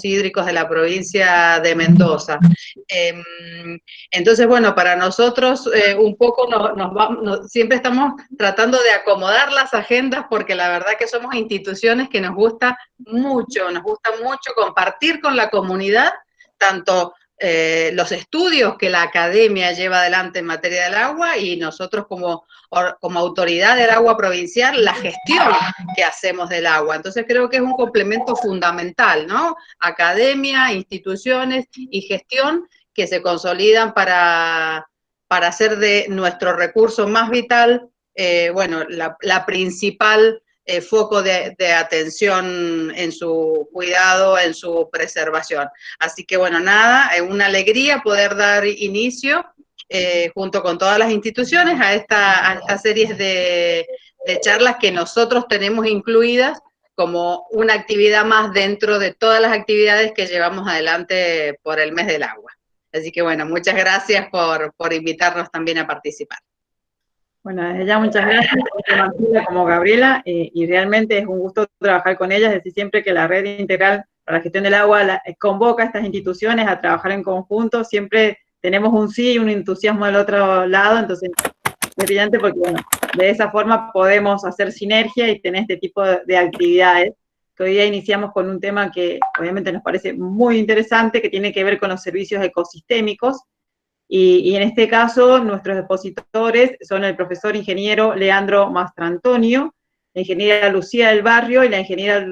hídricos de la provincia de Mendoza. Entonces, bueno, para nosotros un poco siempre estamos tratando de acomodar las agendas porque la verdad que somos instituciones que nos gusta mucho compartir con la comunidad, tanto los estudios que la academia lleva adelante en materia del agua y nosotros como autoridad del agua provincial, la gestión que hacemos del agua. Entonces creo que es un complemento fundamental, ¿no? Academia, instituciones y gestión que se consolidan para hacer de nuestro recurso más vital, bueno, la principal foco de atención en su cuidado, en su preservación. Así que, bueno, nada, es una alegría poder dar inicio junto con todas las instituciones a estas series de charlas que nosotros tenemos incluidas como una actividad más dentro de todas las actividades que llevamos adelante por el mes del agua. Así que, bueno, muchas gracias por invitarnos también a participar. Bueno, desde ya muchas gracias, tanto Marcela como Gabriela, y realmente es un gusto trabajar con ellas. Decir siempre que la Red Integral para la Gestión del Agua convoca a estas instituciones a trabajar en conjunto. Siempre tenemos un sí y un entusiasmo del otro lado, entonces es brillante porque, bueno, de esa forma podemos hacer sinergia y tener este tipo de actividades, que hoy día iniciamos con un tema que obviamente nos parece muy interesante, que tiene que ver con los servicios ecosistémicos. Y en este caso, nuestros expositores son el profesor ingeniero Leandro Mastrantonio, la ingeniera Lucía del Barrio y la ingeniera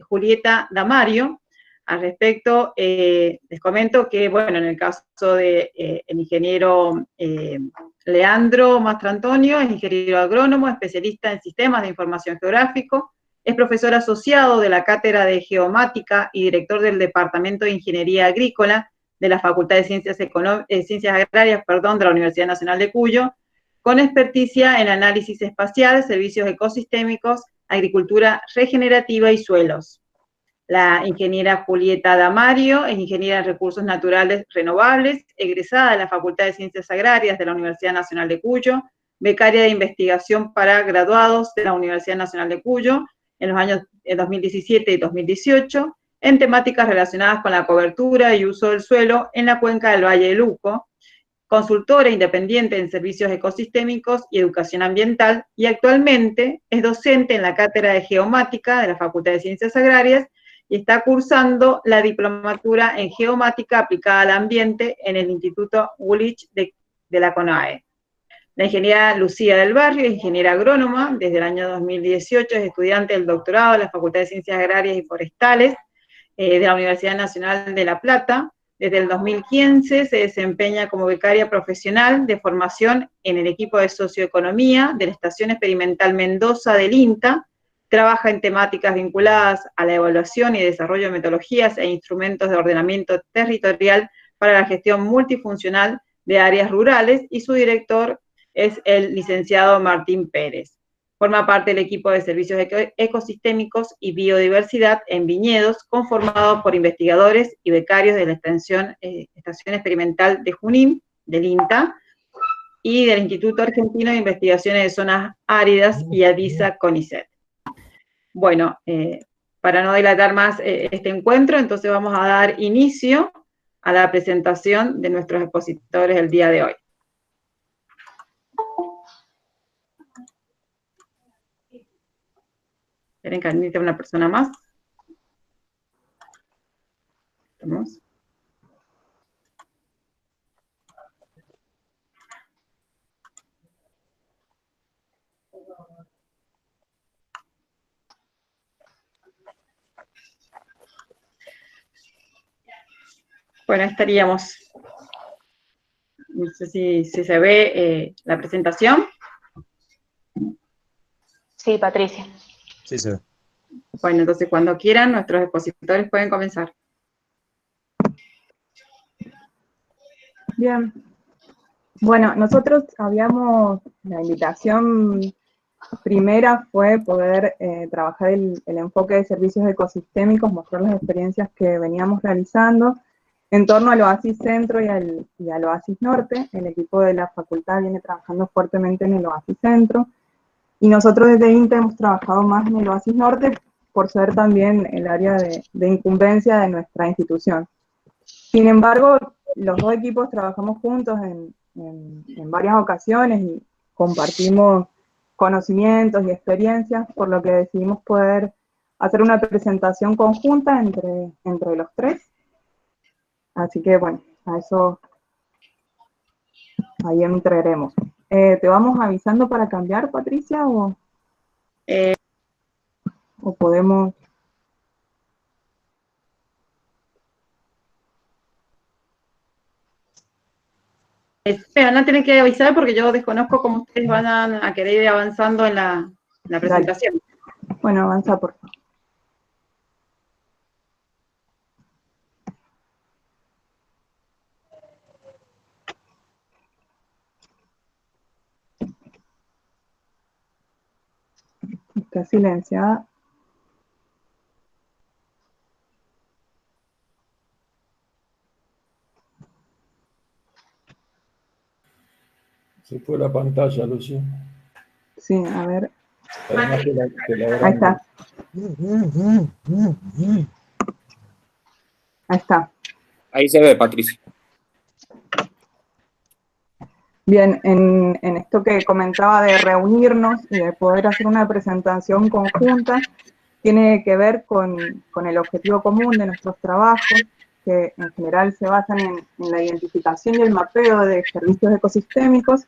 Julieta Damario. Al respecto, les comento que, bueno, en el caso de el ingeniero Leandro Mastrantonio, es ingeniero agrónomo, especialista en sistemas de información geográfico, es profesor asociado de la Cátedra de Geomática y director del Departamento de Ingeniería Agrícola de la Facultad de Ciencias Agrarias, de la Universidad Nacional de Cuyo, con experticia en análisis espacial, servicios ecosistémicos, agricultura regenerativa y suelos. La ingeniera Julieta Damario es ingeniera en recursos naturales renovables, egresada de la Facultad de Ciencias Agrarias de la Universidad Nacional de Cuyo, becaria de investigación para graduados de la Universidad Nacional de Cuyo en los años 2017 y 2018, en temáticas relacionadas con la cobertura y uso del suelo en la cuenca del Valle del Uco, consultora independiente en servicios ecosistémicos y educación ambiental, y actualmente es docente en la Cátedra de Geomática de la Facultad de Ciencias Agrarias y está cursando la diplomatura en Geomática aplicada al ambiente en el Instituto Woolwich de la CONAE. La ingeniera Lucía del Barrio es ingeniera agrónoma, desde el año 2018 es estudiante del doctorado de la Facultad de Ciencias Agrarias y Forestales, de la Universidad Nacional de La Plata. Desde el 2015 se desempeña como becaria profesional de formación en el equipo de socioeconomía de la Estación Experimental Mendoza del INTA. Trabaja en temáticas vinculadas a la evaluación y desarrollo de metodologías e instrumentos de ordenamiento territorial para la gestión multifuncional de áreas rurales, y su director es el licenciado Martín Pérez. Forma parte del equipo de servicios ecosistémicos y biodiversidad en viñedos, conformado por investigadores y becarios de la Estación Experimental de Junín, del INTA, y del Instituto Argentino de Investigaciones de Zonas Áridas y ADISA-CONICET. Bueno, para no dilatar más este encuentro, entonces vamos a dar inicio a la presentación de nuestros expositores el día de hoy. ¿Quieren que admita una persona más? ¿Estamos? Bueno, estaríamos. No sé si se ve la presentación. Sí, Patricia. Sí, se ve. Bueno, entonces cuando quieran, nuestros expositores pueden comenzar. Bien. Bueno, nosotros la invitación primera fue poder trabajar el enfoque de servicios ecosistémicos, mostrar las experiencias que veníamos realizando en torno al Oasis Centro y al Oasis Norte. El equipo de la facultad viene trabajando fuertemente en el Oasis Centro, y nosotros desde INTA hemos trabajado más en el Oasis Norte por ser también el área de incumbencia de nuestra institución. Sin embargo, los dos equipos trabajamos juntos en varias ocasiones y compartimos conocimientos y experiencias, por lo que decidimos poder hacer una presentación conjunta entre los tres. Así que bueno, a eso ahí entraremos. ¿Te vamos avisando para cambiar, Patricia, o podemos? Van a tener que avisar porque yo desconozco cómo ustedes van a querer ir avanzando en la presentación. Dale. Bueno, avanza por favor. Está silenciada. Se fue la pantalla, Lucy. Sí, a ver. Ahí está. Ahí está. Ahí se ve, Patricia. Bien, en esto que comentaba de reunirnos y de poder hacer una presentación conjunta, tiene que ver con el objetivo común de nuestros trabajos, que en general se basan en la identificación y el mapeo de servicios ecosistémicos.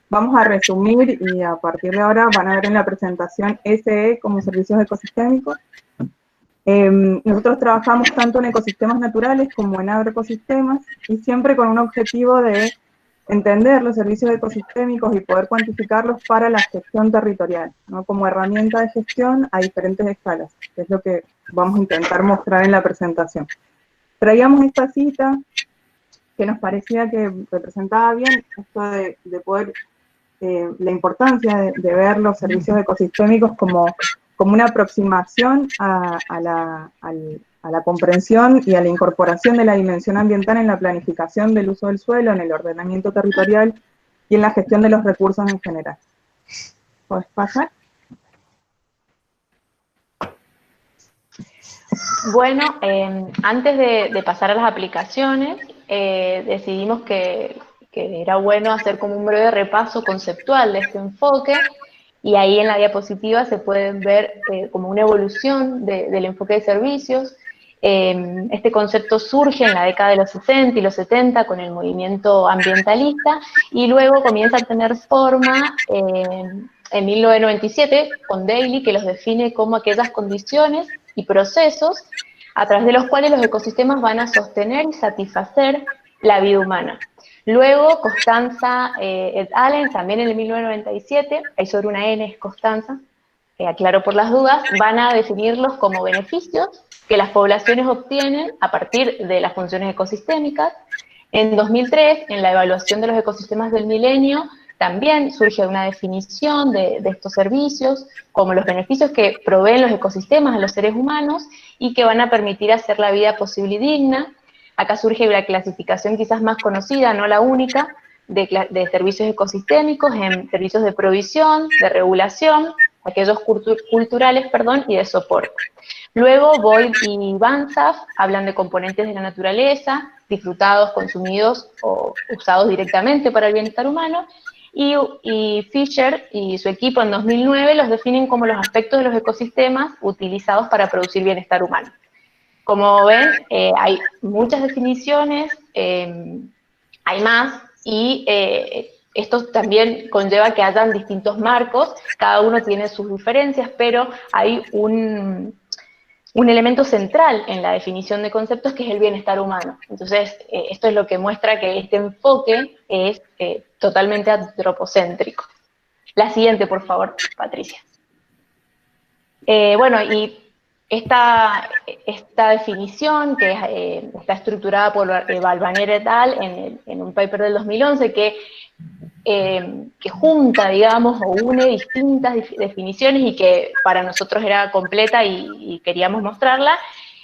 Vamos a resumir y a partir de ahora van a ver en la presentación SE como servicios ecosistémicos. Nosotros trabajamos tanto en ecosistemas naturales como en agroecosistemas y siempre con un objetivo de entender los servicios ecosistémicos y poder cuantificarlos para la gestión territorial, ¿no? Como herramienta de gestión a diferentes escalas, que es lo que vamos a intentar mostrar en la presentación. Traíamos esta cita que nos parecía que representaba bien esto de poder, la importancia de ver los servicios ecosistémicos como una aproximación a la comprensión y a la incorporación de la dimensión ambiental en la planificación del uso del suelo, en el ordenamiento territorial y en la gestión de los recursos en general. ¿Puedes pasar? Bueno, antes de pasar a las aplicaciones, decidimos que era bueno hacer como un breve repaso conceptual de este enfoque, y ahí en la diapositiva se pueden ver como una evolución del enfoque de servicios. Este concepto surge en la década de los 60 y los 70 con el movimiento ambientalista, y luego comienza a tener forma en 1997 con Daly, que los define como aquellas condiciones y procesos a través de los cuales los ecosistemas van a sostener y satisfacer la vida humana. Luego, Costanza et al., también en el 1997, ahí sobre una N es Costanza, aclaro por las dudas, van a definirlos como beneficios que las poblaciones obtienen a partir de las funciones ecosistémicas. En 2003, en la evaluación de los ecosistemas del milenio, también surge una definición de estos servicios como los beneficios que proveen los ecosistemas a los seres humanos y que van a permitir hacer la vida posible y digna. Acá surge la clasificación quizás más conocida, no la única, de servicios ecosistémicos en servicios de provisión, de regulación, aquellos culturales, y de soporte. Luego Boyd y Banzhaf hablan de componentes de la naturaleza, disfrutados, consumidos o usados directamente para el bienestar humano, y Fisher y su equipo en 2009 los definen como los aspectos de los ecosistemas utilizados para producir bienestar humano. Como ven, hay muchas definiciones, hay más, y esto también conlleva que hayan distintos marcos, cada uno tiene sus diferencias, pero hay un elemento central en la definición de conceptos que es el bienestar humano. Entonces, esto es lo que muestra que este enfoque es totalmente antropocéntrico. La siguiente, por favor, Patricia. Bueno, y esta definición, que está estructurada por Balvanera et al. En un paper del 2011, que junta, digamos, o une distintas definiciones y que para nosotros era completa y queríamos mostrarla,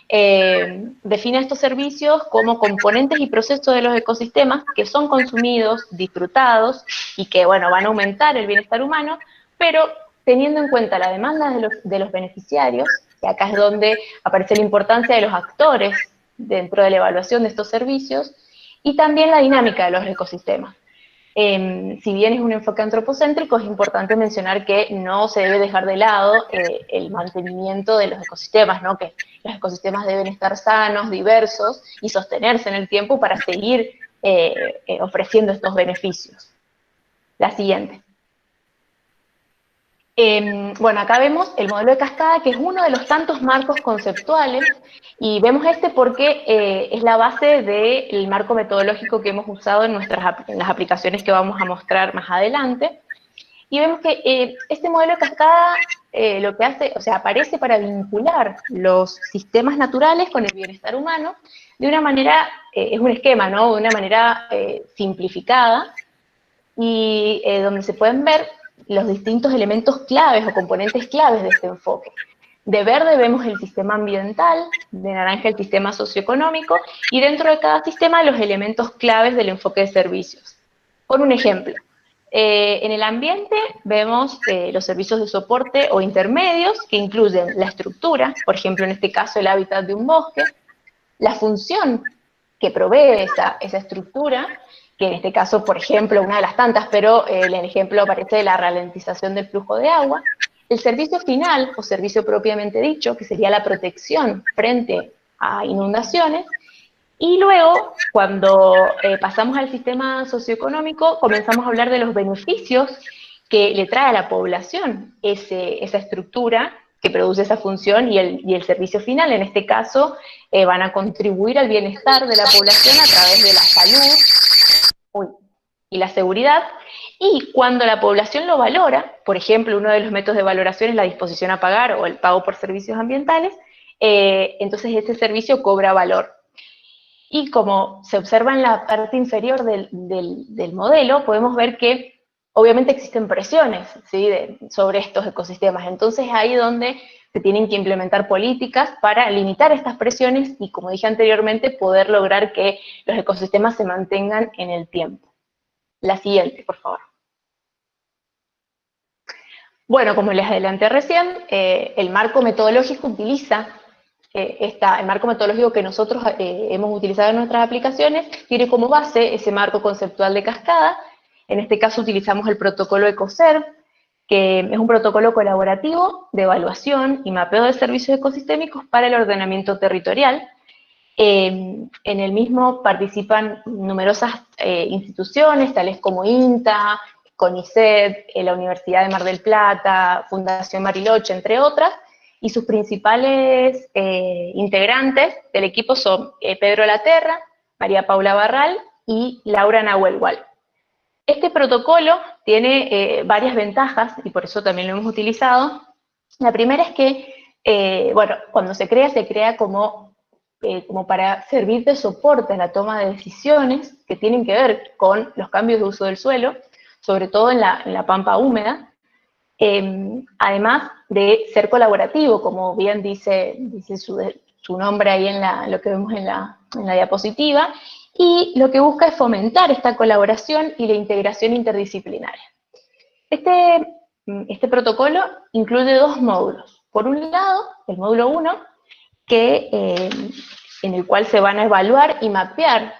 define estos servicios como componentes y procesos de los ecosistemas que son consumidos, disfrutados y que, bueno, van a aumentar el bienestar humano, pero teniendo en cuenta la demanda de los beneficiarios Y acá es donde aparece la importancia de los actores dentro de la evaluación de estos servicios y también la dinámica de los ecosistemas. Si bien es un enfoque antropocéntrico, es importante mencionar que no se debe dejar de lado el mantenimiento de los ecosistemas, ¿no? Que los ecosistemas deben estar sanos, diversos y sostenerse en el tiempo para seguir ofreciendo estos beneficios. La siguiente. Bueno, acá vemos el modelo de cascada, que es uno de los tantos marcos conceptuales, y vemos este porque es la base del marco metodológico que hemos usado en las aplicaciones que vamos a mostrar más adelante. Y vemos que este modelo de cascada lo que hace, o sea, aparece para vincular los sistemas naturales con el bienestar humano de una manera, es un esquema, ¿no? De una manera simplificada, y donde se pueden ver los distintos elementos claves o componentes claves de este enfoque. De verde vemos el sistema ambiental, de naranja el sistema socioeconómico, y dentro de cada sistema los elementos claves del enfoque de servicios. Por un ejemplo, en el ambiente vemos los servicios de soporte o intermedios, que incluyen la estructura, por ejemplo en este caso el hábitat de un bosque, la función que provee esa estructura, que en este caso, por ejemplo, una de las tantas, pero el ejemplo aparece de la ralentización del flujo de agua, el servicio final, o servicio propiamente dicho, que sería la protección frente a inundaciones, y luego, cuando pasamos al sistema socioeconómico, comenzamos a hablar de los beneficios que le trae a la población esa estructura que produce esa función y el servicio final. En este caso, van a contribuir al bienestar de la población a través de la salud y la seguridad. Y cuando la población lo valora, por ejemplo, uno de los métodos de valoración es la disposición a pagar o el pago por servicios ambientales, entonces ese servicio cobra valor. Y como se observa en la parte inferior del modelo, podemos ver que obviamente existen presiones, ¿sí?, sobre estos ecosistemas. Entonces ahí donde se tienen que implementar políticas para limitar estas presiones y, como dije anteriormente, poder lograr que los ecosistemas se mantengan en el tiempo. La siguiente, por favor. Bueno, como les adelanté recién, el marco metodológico utiliza el marco metodológico que nosotros hemos utilizado en nuestras aplicaciones, tiene como base ese marco conceptual de cascada. En este caso utilizamos el protocolo EcoServ, que es un protocolo colaborativo de evaluación y mapeo de servicios ecosistémicos para el ordenamiento territorial. En el mismo participan numerosas instituciones, tales como INTA, CONICET, la Universidad de Mar del Plata, Fundación Bariloche, entre otras, y sus principales integrantes del equipo son Pedro Laterra, María Paula Barral y Laura Nahuelhual. Este protocolo tiene varias ventajas, y por eso también lo hemos utilizado. La primera es que, bueno, cuando se crea como para servir de soporte a la toma de decisiones que tienen que ver con los cambios de uso del suelo, sobre todo en la pampa húmeda, además de ser colaborativo, como bien dice su nombre ahí en lo que vemos en la diapositiva, y lo que busca es fomentar esta colaboración y la integración interdisciplinaria. Este protocolo incluye dos módulos. Por un lado, el módulo 1, en el cual se van a evaluar y mapear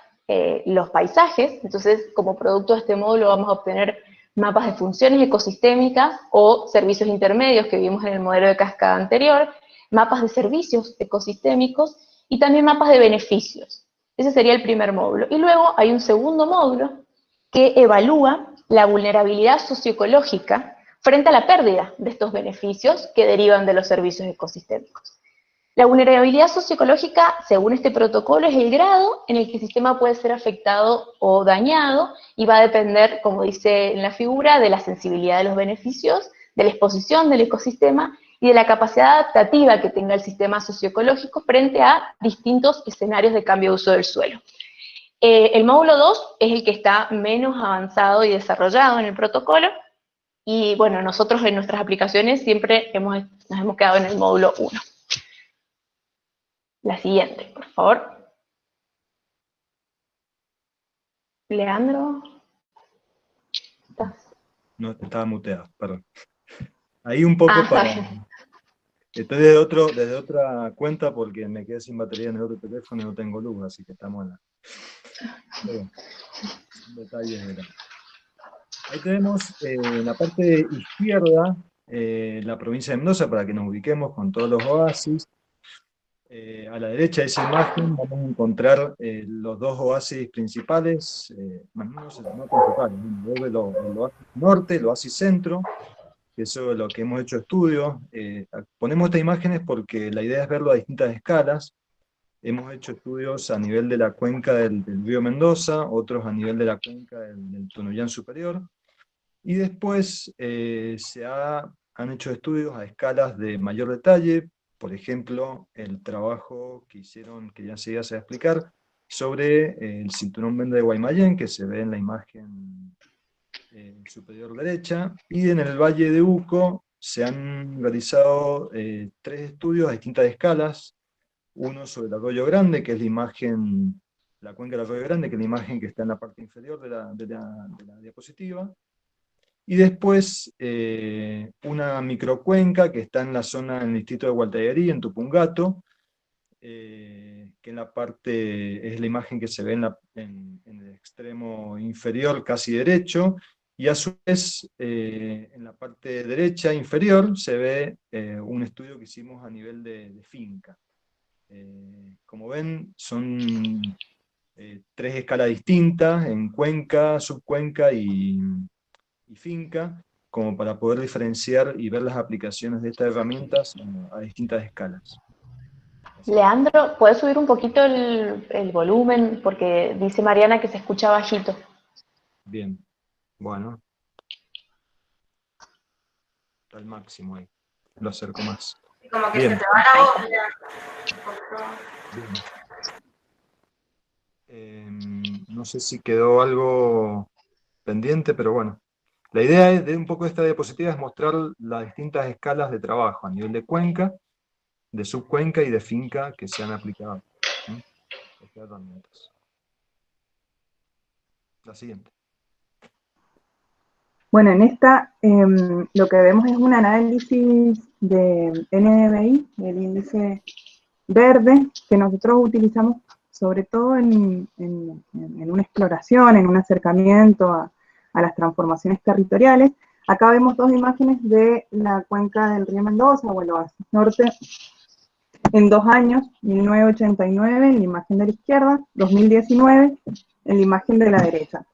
los paisajes. Entonces, como producto de este módulo vamos a obtener mapas de funciones ecosistémicas o servicios intermedios que vimos en el modelo de cascada anterior, mapas de servicios ecosistémicos y también mapas de beneficios. Ese sería el primer módulo. Y luego hay un segundo módulo que evalúa la vulnerabilidad socioecológica frente a la pérdida de estos beneficios que derivan de los servicios ecosistémicos. La vulnerabilidad socioecológica, según este protocolo, es el grado en el que el sistema puede ser afectado o dañado, y va a depender, como dice en la figura, de la sensibilidad de los beneficios, de la exposición del ecosistema y de la capacidad adaptativa que tenga el sistema socioecológico frente a distintos escenarios de cambio de uso del suelo. El módulo 2 es el que está menos avanzado y desarrollado en el protocolo, y bueno, nosotros en nuestras aplicaciones siempre nos hemos quedado en el módulo 1. La siguiente, por favor. Leandro. ¿Estás? No, estaba muteado, perdón. Ahí un poco Estoy desde otra cuenta porque me quedé sin batería en el otro teléfono y no tengo luz, así que estamos en la... Bueno, son detalles de la... Ahí tenemos en la parte izquierda la provincia de Mendoza, para que nos ubiquemos con todos los oasis. A la derecha de esa imagen vamos a encontrar los dos oasis principales, no principales, el oasis norte, el oasis centro, que eso es lo que hemos hecho estudios. Ponemos estas imágenes porque la idea es verlo a distintas escalas. Hemos hecho estudios a nivel de la cuenca del río Mendoza, otros a nivel de la cuenca del Tunuyán superior, y después han hecho estudios a escalas de mayor detalle. Por ejemplo, el trabajo que hicieron, que ya se iba a explicar, sobre el cinturón verde de Guaymallén, que se ve en la imagen superior derecha, y en el Valle de Uco se han realizado 3 estudios a distintas escalas, uno sobre el Arroyo Grande, que es la imagen, la cuenca del Arroyo Grande, que es la imagen que está en la parte inferior de la diapositiva, y después una microcuenca que está en la zona del distrito de Gualtallarí, en Tupungato, que en la parte, es la imagen que se ve en el extremo inferior casi derecho, y a su vez en la parte derecha inferior se ve un estudio que hicimos a nivel de finca. Como ven, son 3 escalas distintas en cuenca, subcuenca y finca, como para poder diferenciar y ver las aplicaciones de estas herramientas a distintas escalas. Leandro, ¿puedes subir un poquito el volumen? Porque dice Mariana que se escucha bajito. Bien, bueno. Al máximo ahí. Lo acerco más. Como que Bien. se te va la voz. No sé si quedó algo pendiente, pero bueno. La idea de un poco de esta diapositiva es mostrar las distintas escalas de trabajo a nivel de cuenca, de subcuenca y de finca que se han aplicado. Estas herramientas. La siguiente. Bueno, en esta lo que vemos es un análisis de NDVI, del índice verde, que nosotros utilizamos sobre todo en una exploración, en un acercamiento a las transformaciones territoriales. Acá vemos 2 imágenes de la cuenca del río Mendoza, o el oasis norte, en 2 años, 1989 en la imagen de la izquierda, 2019 en la imagen de la derecha.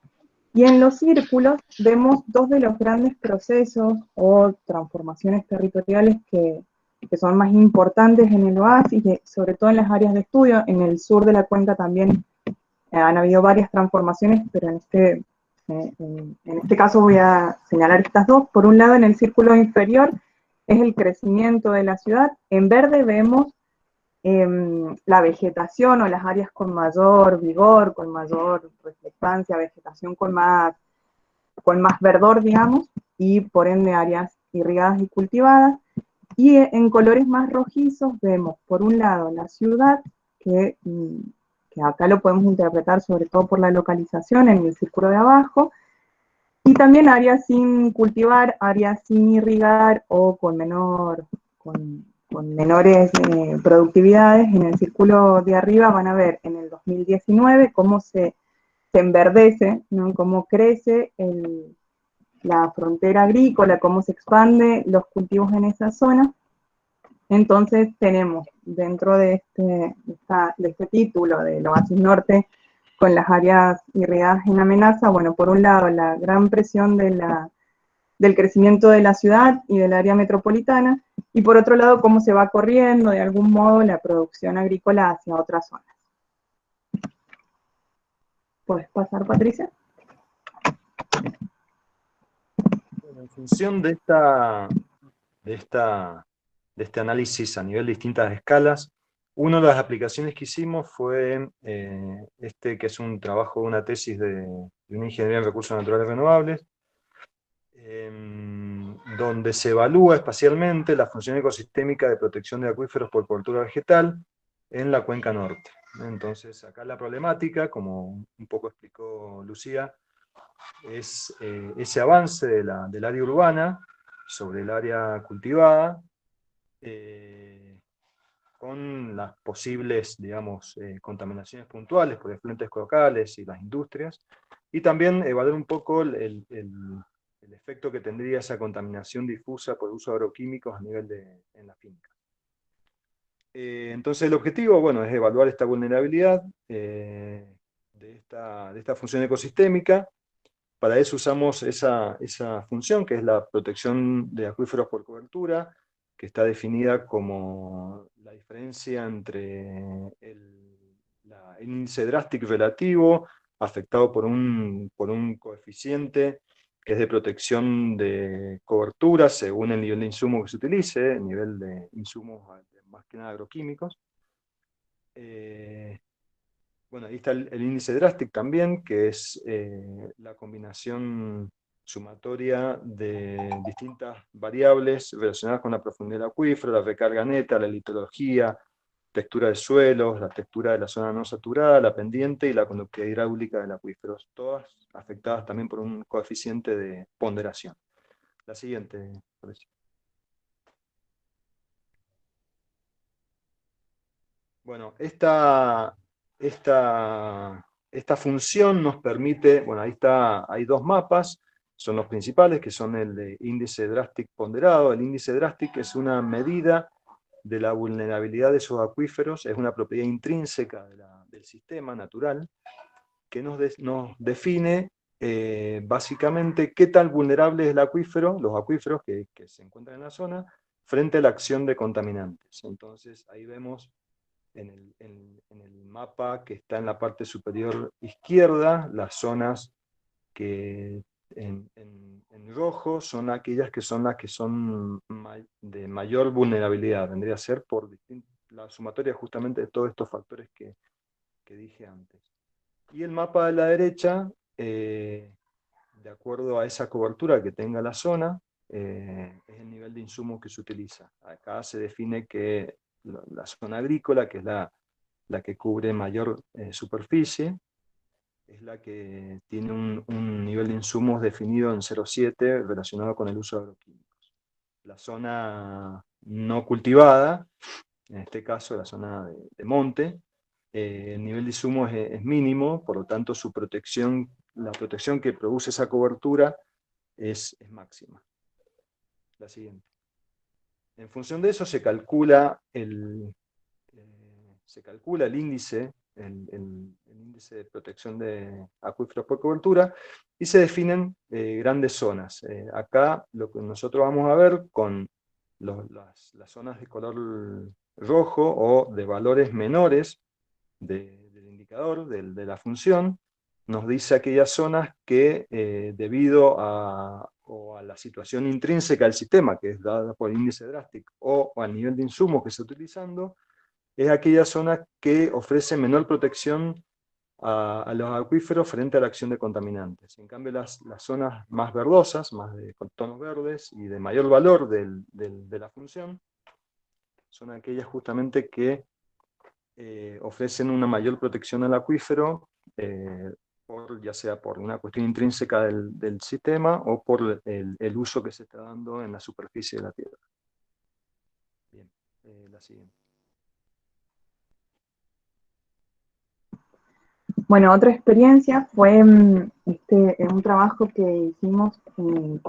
Y en los círculos vemos 2 de los grandes procesos o transformaciones territoriales que son más importantes en el oasis, sobre todo en las áreas de estudio. En el sur de la cuenca también han habido varias transformaciones, pero en este caso voy a señalar estas 2. Por un lado, en el círculo inferior es el crecimiento de la ciudad. En verde vemos la vegetación o las áreas con mayor vigor, con mayor reflectancia, vegetación con más verdor, digamos, y por ende áreas irrigadas y cultivadas. Y en colores más rojizos vemos, por un lado, la ciudad, que acá lo podemos interpretar sobre todo por la localización en el círculo de abajo, y también áreas sin cultivar, áreas sin irrigar o con menores productividades. En el círculo de arriba van a ver en el 2019 cómo se enverdece, ¿no? Cómo crece la frontera agrícola, cómo se expanden los cultivos en esa zona. Entonces tenemos dentro de este título del oasis norte con las áreas irrigadas en amenaza, bueno, por un lado la gran presión del crecimiento de la ciudad y del área metropolitana, y por otro lado cómo se va corriendo de algún modo la producción agrícola hacia otras zonas. ¿Puedes pasar, Patricia? Bueno, en función de este análisis a nivel de distintas escalas, una de las aplicaciones que hicimos fue que es un trabajo de una tesis de una ingeniería en recursos naturales renovables, donde se evalúa espacialmente la función ecosistémica de protección de acuíferos por cobertura vegetal en la cuenca norte. Entonces, acá la problemática, como un poco explicó Lucía, es ese avance del área urbana sobre el área cultivada, con las posibles, digamos, contaminaciones puntuales por efluentes locales y las industrias, y también evaluar un poco el efecto que tendría esa contaminación difusa por uso de agroquímicos a nivel en la finca. Entonces el objetivo, bueno, es evaluar esta vulnerabilidad de esta función ecosistémica. Para eso usamos esa función, que es la protección de acuíferos por cobertura, que está definida como la diferencia entre el índice Drastic relativo, afectado por un coeficiente que es de protección de cobertura según el nivel de insumo que se utilice, el nivel de insumos más que nada agroquímicos. Bueno, ahí está el índice Drastic también, que es la combinación sumatoria de distintas variables relacionadas con la profundidad del acuífero, la recarga neta, la litología, textura de suelos, la textura de la zona no saturada, la pendiente y la conductividad hidráulica del acuífero, todas afectadas también por un coeficiente de ponderación. La siguiente, por favor. Bueno, esta función nos permite, bueno, ahí está, hay dos mapas, son los principales, que son el de índice Drastic ponderado. El índice Drastic es una medida de la vulnerabilidad de esos acuíferos, es una propiedad intrínseca del sistema natural, que nos define básicamente qué tan vulnerable es el acuífero, los acuíferos que se encuentran en la zona, frente a la acción de contaminantes. Entonces ahí vemos en el mapa que está en la parte superior izquierda, las zonas que en rojo son aquellas que son las que son de mayor vulnerabilidad, vendría a ser por la sumatoria justamente de todos estos factores que dije antes. Y el mapa de la derecha, de acuerdo a esa cobertura que tenga la zona, es el nivel de insumo que se utiliza. Acá se define que la zona agrícola, que es la que cubre mayor superficie, es la que tiene un nivel de insumos definido en 0,7 relacionado con el uso de agroquímicos. La zona no cultivada, en este caso la zona de monte, el nivel de insumos es mínimo, por lo tanto la protección que produce esa cobertura es máxima. La siguiente. En función de eso se calcula el índice, el índice de protección de acuíferos por cobertura, y se definen grandes zonas. Acá lo que nosotros vamos a ver con las zonas de color rojo o de valores menores del indicador, de la función, nos dice aquellas zonas que debido a la situación intrínseca del sistema, que es dada por el índice Drastic, o al nivel de insumos que se está utilizando, es aquella zona que ofrece menor protección a los acuíferos frente a la acción de contaminantes. En cambio, las zonas más verdosas, más con tonos verdes y de mayor valor de la función, son aquellas justamente que ofrecen una mayor protección al acuífero, ya sea por una cuestión intrínseca del sistema o por el uso que se está dando en la superficie de la Tierra. Bien, la siguiente. Bueno, otra experiencia fue un trabajo que hicimos en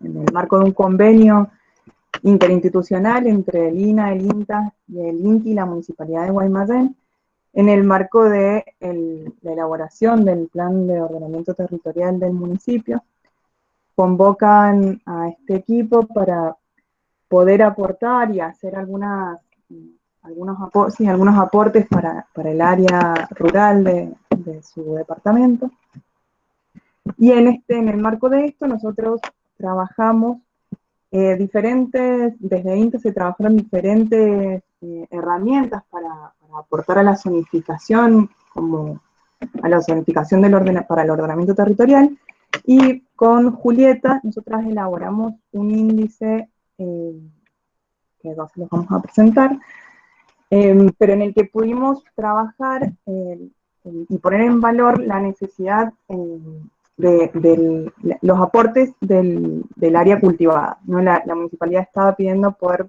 el marco de un convenio interinstitucional entre el INA, el INTA y el INCI y la Municipalidad de Guaymallén, en el marco de la elaboración del Plan de Ordenamiento Territorial del municipio. Convocan a este equipo para poder aportar y hacer algunos aportes para el área rural de su departamento. Y en el marco de esto nosotros trabajamos desde INTA se trabajaron diferentes herramientas para aportar a la zonificación, como a la zonificación para el ordenamiento territorial, y con Julieta nosotras elaboramos un índice que los vamos a presentar, pero en el que pudimos trabajar y poner en valor la necesidad de los aportes del área cultivada, ¿no? La municipalidad estaba pidiendo poder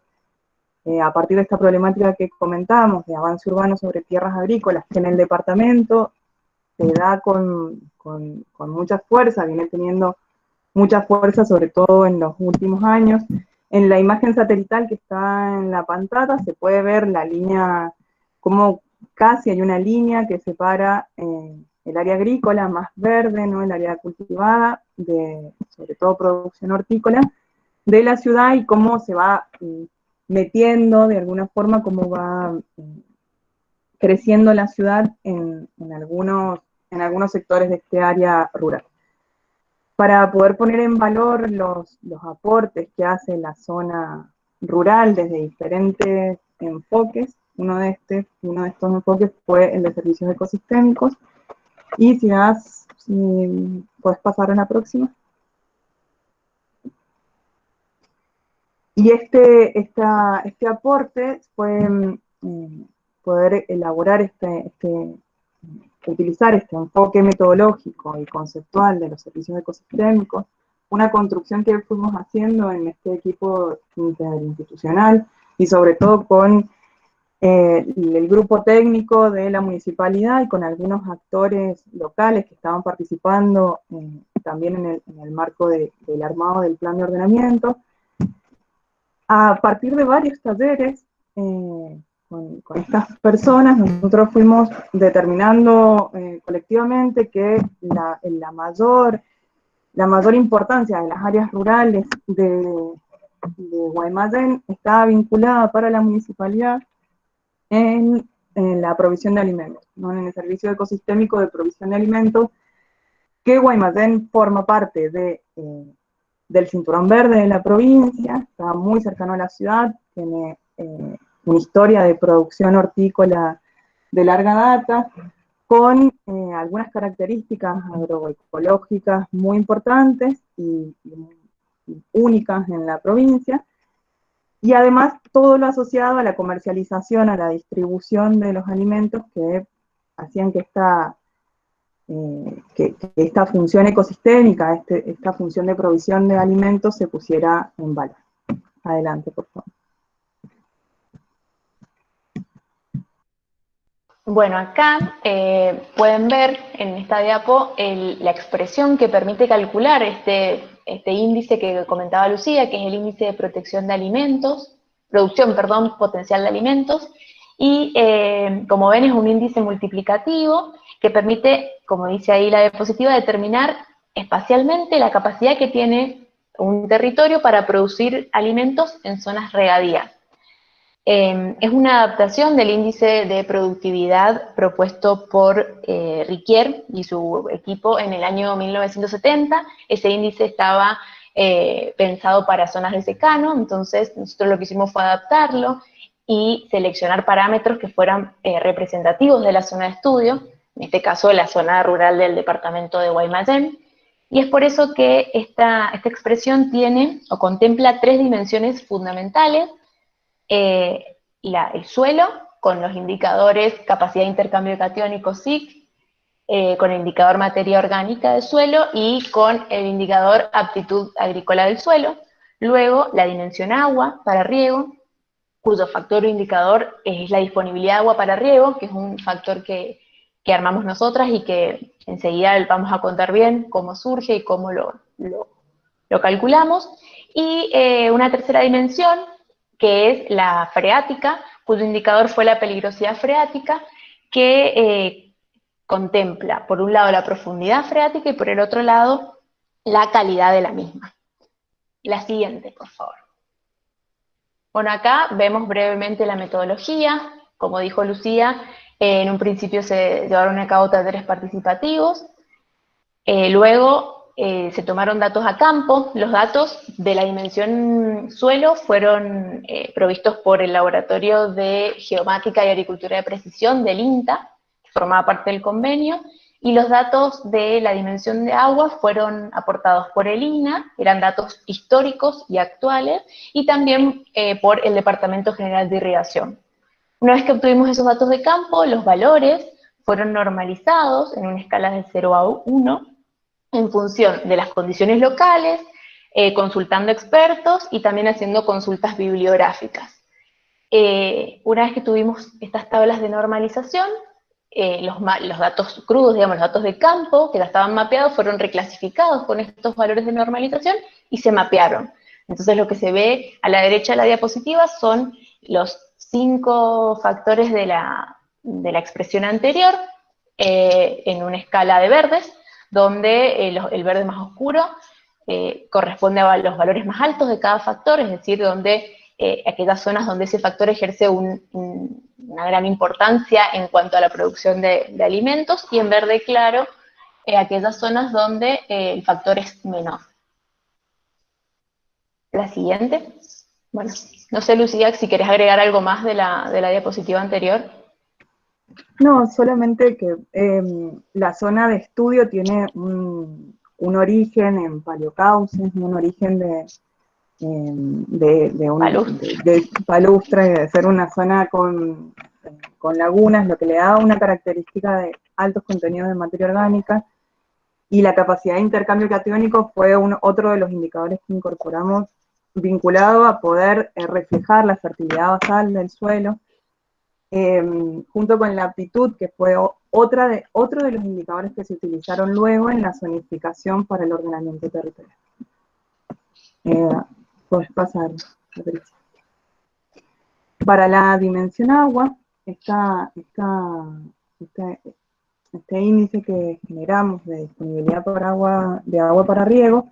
a partir de esta problemática que comentábamos, de avance urbano sobre tierras agrícolas, que en el departamento se da con mucha fuerza, viene teniendo mucha fuerza, sobre todo en los últimos años. En la imagen satelital que está en la pantalla se puede ver la línea, como casi hay una línea que separa el área agrícola más verde, ¿no? El área cultivada, sobre todo producción hortícola, de la ciudad, y cómo se va metiendo de alguna forma, cómo va creciendo la ciudad en algunos sectores de este área rural. Para poder poner en valor los aportes que hace la zona rural desde diferentes enfoques, uno de estos enfoques fue el de servicios ecosistémicos. Y si puedes pasar a la próxima. Y este aporte fue poder elaborar utilizar este enfoque metodológico y conceptual de los servicios ecosistémicos, una construcción que fuimos haciendo en este equipo interinstitucional y sobre todo con el grupo técnico de la municipalidad y con algunos actores locales que estaban participando también en el marco del armado del plan de ordenamiento. A partir de varios talleres con estas personas, nosotros fuimos determinando colectivamente que la mayor importancia de las áreas rurales de Guaymallén estaba vinculada para la municipalidad en la provisión de alimentos, ¿no? En el servicio ecosistémico de provisión de alimentos, que Guaymallén forma parte del cinturón verde de la provincia, está muy cercano a la ciudad, tiene una historia de producción hortícola de larga data, con algunas características agroecológicas muy importantes y únicas en la provincia, y además todo lo asociado a la comercialización, a la distribución de los alimentos que hacían que esta función ecosistémica, esta función de provisión de alimentos se pusiera en valor. Adelante, por favor. Bueno, acá pueden ver en esta diapo la expresión que permite calcular este índice que comentaba Lucía, que es el índice de protección de alimentos, producción potencial de alimentos, y como ven es un índice multiplicativo que permite, como dice ahí la diapositiva, determinar espacialmente la capacidad que tiene un territorio para producir alimentos en zonas regadías. Es una adaptación del índice de productividad propuesto por Riquier y su equipo en el año 1970. Ese índice estaba pensado para zonas de secano, entonces nosotros lo que hicimos fue adaptarlo y seleccionar parámetros que fueran representativos de la zona de estudio, en este caso la zona rural del departamento de Guaymallén, y es por eso que esta expresión tiene o contempla tres dimensiones fundamentales: el suelo, con los indicadores capacidad de intercambio catiónico SIC, con el indicador materia orgánica del suelo y con el indicador aptitud agrícola del suelo. Luego, la dimensión agua para riego, cuyo factor o indicador es la disponibilidad de agua para riego, que es un factor que armamos nosotras y que enseguida vamos a contar bien cómo surge y cómo lo calculamos. Y una tercera dimensión, que es la freática, cuyo indicador fue la peligrosidad freática, que contempla, por un lado, la profundidad freática y por el otro lado, la calidad de la misma. La siguiente, por favor. Bueno, acá vemos brevemente la metodología. Como dijo Lucía, en un principio se llevaron a cabo talleres participativos, luego se tomaron datos a campo. Los datos de la dimensión suelo fueron provistos por el Laboratorio de Geomática y Agricultura de Precisión del INTA, que formaba parte del convenio, y los datos de la dimensión de agua fueron aportados por el INA, eran datos históricos y actuales, y también por el Departamento General de Irrigación. Una vez que obtuvimos esos datos de campo, los valores fueron normalizados en una escala de 0 a 1, en función de las condiciones locales, consultando expertos y también haciendo consultas bibliográficas. una vez que tuvimos estas tablas de normalización, los datos crudos, digamos, los datos de campo que ya estaban mapeados, fueron reclasificados con estos valores de normalización y se mapearon. Entonces lo que se ve a la derecha de la diapositiva son los 5 factores de la expresión anterior en una escala de verdes, donde el verde más oscuro corresponde a los valores más altos de cada factor, es decir, donde aquellas zonas donde ese factor ejerce una gran importancia en cuanto a la producción de alimentos, y en verde claro, aquellas zonas donde el factor es menor. La siguiente. Bueno, no sé, Lucía, si querés agregar algo más de la diapositiva anterior. No, solamente que la zona de estudio tiene un origen en paleocauces, un origen de palustre, de ser una zona con lagunas, lo que le da una característica de altos contenidos de materia orgánica, y la capacidad de intercambio catiónico fue otro de los indicadores que incorporamos vinculado a poder reflejar la fertilidad basal del suelo, junto con la aptitud, que fue otro de los indicadores que se utilizaron luego en la zonificación para el ordenamiento territorial. Puedes pasar, Patricia. Para la dimensión agua, este índice que generamos de disponibilidad de agua para riego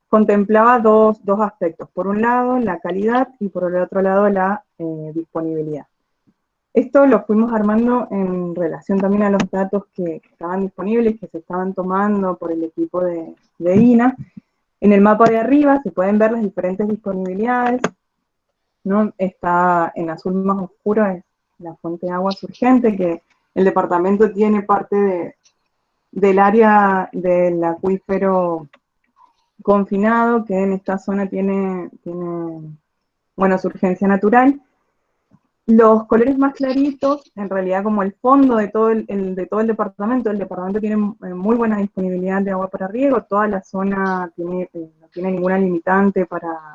contemplaba dos aspectos. Por un lado, la calidad, y por el otro lado, la disponibilidad. Esto lo fuimos armando en relación también a los datos que estaban disponibles, que se estaban tomando por el equipo de INA. En el mapa de arriba se pueden ver las diferentes disponibilidades, ¿no? Está en azul más oscuro, es la fuente de agua surgente, que el departamento tiene parte del área del acuífero confinado, que en esta zona tiene surgencia natural. Los colores más claritos, en realidad como el fondo de todo el departamento tiene muy buena disponibilidad de agua para riego, toda la zona no tiene ninguna limitante para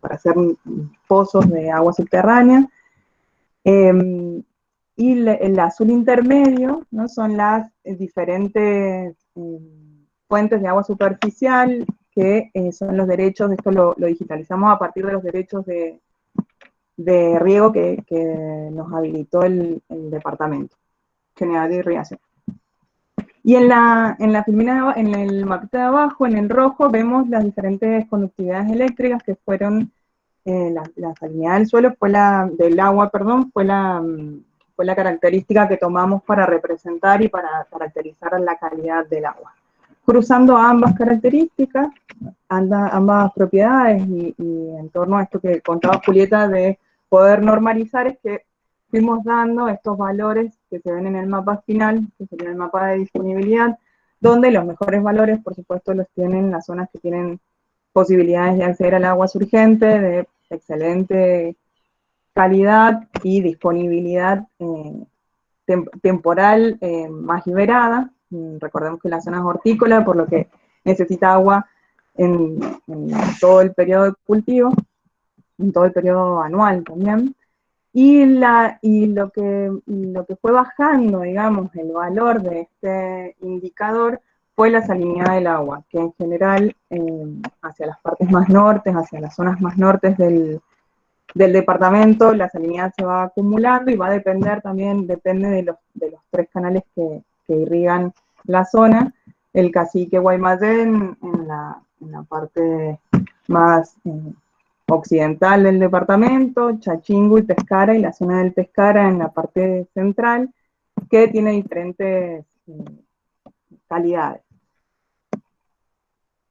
hacer pozos de agua subterránea. Y el azul intermedio, ¿no? Son las diferentes fuentes de agua superficial, que son los derechos, esto lo digitalizamos a partir de los derechos de riego que nos habilitó el Departamento General de Irrigación. Y en el mapita de abajo, en el rojo, vemos las diferentes conductividades eléctricas que fueron, la salinidad del suelo del agua, fue la característica que tomamos para representar y para caracterizar la calidad del agua. Cruzando ambas características, ambas propiedades, y en torno a esto que contaba Julieta de poder normalizar, es que fuimos dando estos valores que se ven en el mapa final, que sería el mapa de disponibilidad, donde los mejores valores, por supuesto, los tienen las zonas que tienen posibilidades de acceder al agua surgente, de excelente calidad y disponibilidad temporal más liberada. Recordemos que la zona es hortícola, por lo que necesita agua en todo el periodo de cultivo, en todo el periodo anual también. Y lo que fue bajando, digamos, el valor de este indicador fue la salinidad del agua, que en general hacia las partes más nortes, hacia las zonas más nortes del departamento, la salinidad se va acumulando y va a depender también, depende de los 3 canales que irrigan la zona: el Cacique Guaymallén en la parte más occidental del departamento, Chachingo y Pescara, y la zona del Pescara en la parte central, que tiene diferentes calidades.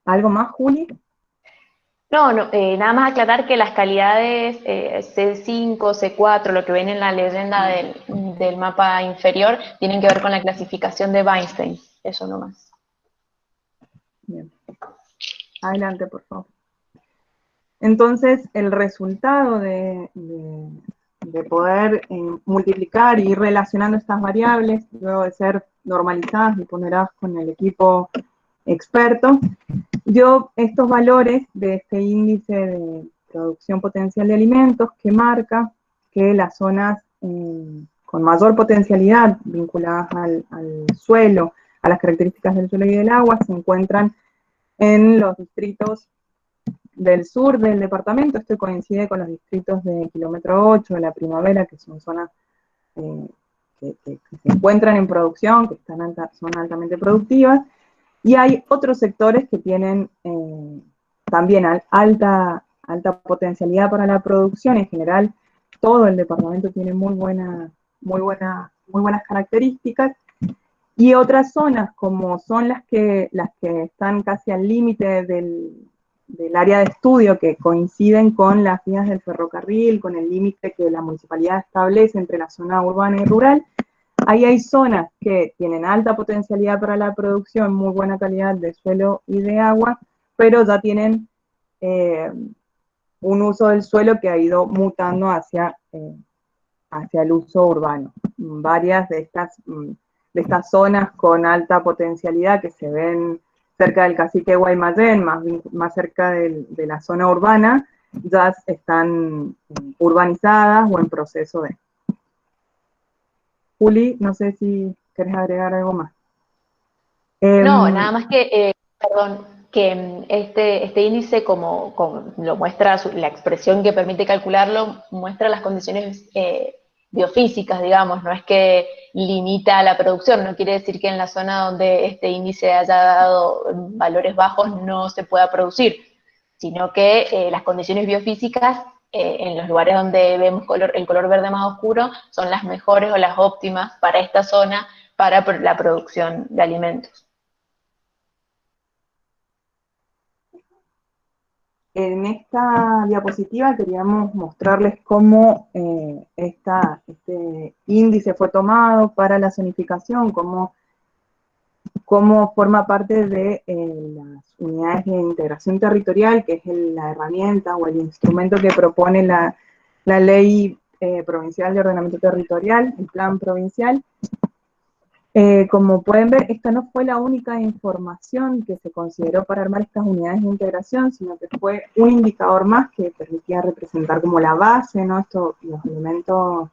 ¿Algo más, Juli? No, nada más aclarar que las calidades C5, C4, lo que ven en la leyenda del mapa inferior, tienen que ver con la clasificación de Weinstein, eso nomás. Bien. Adelante, por favor. Entonces, el resultado de poder multiplicar y ir relacionando estas variables, luego de ser normalizadas y ponderadas con el equipo experto, dio estos valores de este índice de producción potencial de alimentos, que marca que las zonas con mayor potencialidad vinculadas al suelo, a las características del suelo y del agua, se encuentran en los distritos del sur del departamento. Esto coincide con los distritos de Kilómetro 8, de La Primavera, que son zonas que se encuentran en producción, que son altamente productivas, y hay otros sectores que tienen también alta potencialidad para la producción. En general, todo el departamento tiene muy buenas características, y otras zonas, como son las que están casi al límite del área de estudio, que coinciden con las vías del ferrocarril, con el límite que la municipalidad establece entre la zona urbana y rural. Ahí hay zonas que tienen alta potencialidad para la producción, muy buena calidad de suelo y de agua, pero ya tienen un uso del suelo que ha ido mutando hacia el uso urbano. Varias de estas zonas con alta potencialidad que se ven cerca del cacique Guaymallén, más cerca de la zona urbana, ya están urbanizadas o en proceso de. Juli, no sé si querés agregar algo más. No, nada más que, perdón, que este índice, como lo muestra la expresión que permite calcularlo, muestra las condiciones biofísicas, digamos, no es que limita la producción, no quiere decir que en la zona donde este índice haya dado valores bajos no se pueda producir, sino que las condiciones biofísicas en los lugares donde vemos el color verde más oscuro son las mejores o las óptimas para esta zona, para la producción de alimentos. En esta diapositiva queríamos mostrarles cómo este índice fue tomado para la zonificación, cómo forma parte de las unidades de integración territorial, que es la herramienta o el instrumento que propone la Ley Provincial de Ordenamiento Territorial, el Plan Provincial. Como pueden ver, esta no fue la única información que se consideró para armar estas unidades de integración, sino que fue un indicador más que permitía representar como la base, ¿no? Los elementos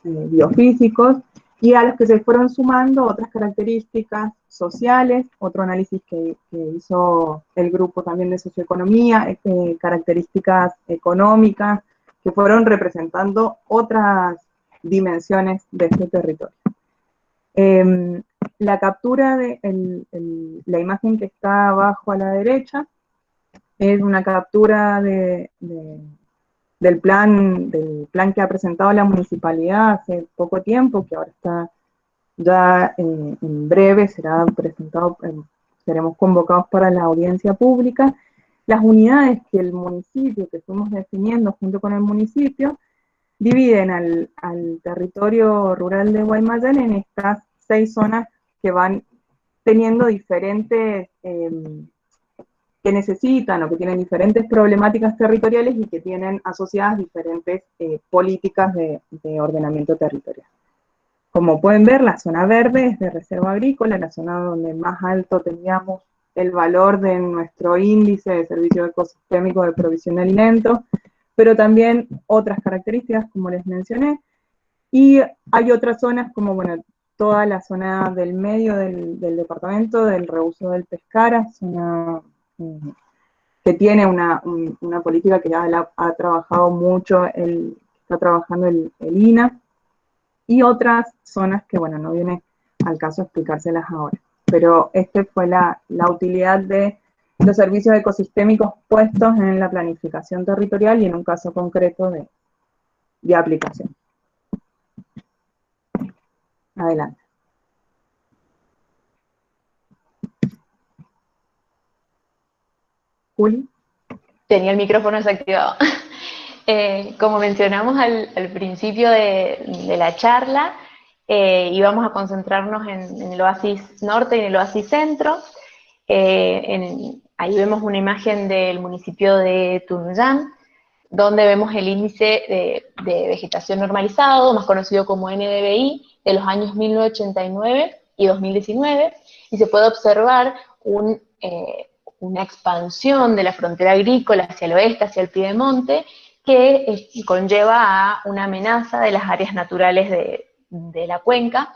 biofísicos, y a los que se fueron sumando otras características sociales, otro análisis que hizo el grupo también de socioeconomía, características económicas, que fueron representando otras dimensiones de este territorio. La captura de la imagen que está abajo a la derecha es una captura del plan que ha presentado la municipalidad hace poco tiempo, que ahora está ya en breve será presentado, seremos convocados para la audiencia pública. Las unidades que el municipio, que fuimos definiendo junto con el municipio, dividen al territorio rural de Guaymallén en estas 6 zonas que van teniendo diferentes, que necesitan o que tienen diferentes problemáticas territoriales y que tienen asociadas diferentes políticas de ordenamiento territorial. Como pueden ver, la zona verde es de reserva agrícola, la zona donde más alto teníamos el valor de nuestro índice de servicio ecosistémico de provisión de alimentos, pero también otras características, como les mencioné, y hay otras zonas como, bueno, toda la zona del medio del departamento, del reuso del Pescara, zona que tiene una política que ya ha trabajado mucho, está trabajando el INA, y otras zonas que, bueno, no viene al caso explicárselas ahora. Pero esta fue la utilidad de los servicios ecosistémicos puestos en la planificación territorial y en un caso concreto de aplicación. Adelante. Juli. Tenía el micrófono desactivado. Como mencionamos al principio de la charla, íbamos a concentrarnos en el oasis norte y en el oasis centro. Ahí vemos una imagen del municipio de Tunuyán, donde vemos el índice de vegetación normalizado, más conocido como NDVI, de los años 1989 y 2019, y se puede observar una expansión de la frontera agrícola hacia el oeste, hacia el piedemonte, que conlleva a una amenaza de las áreas naturales de la cuenca,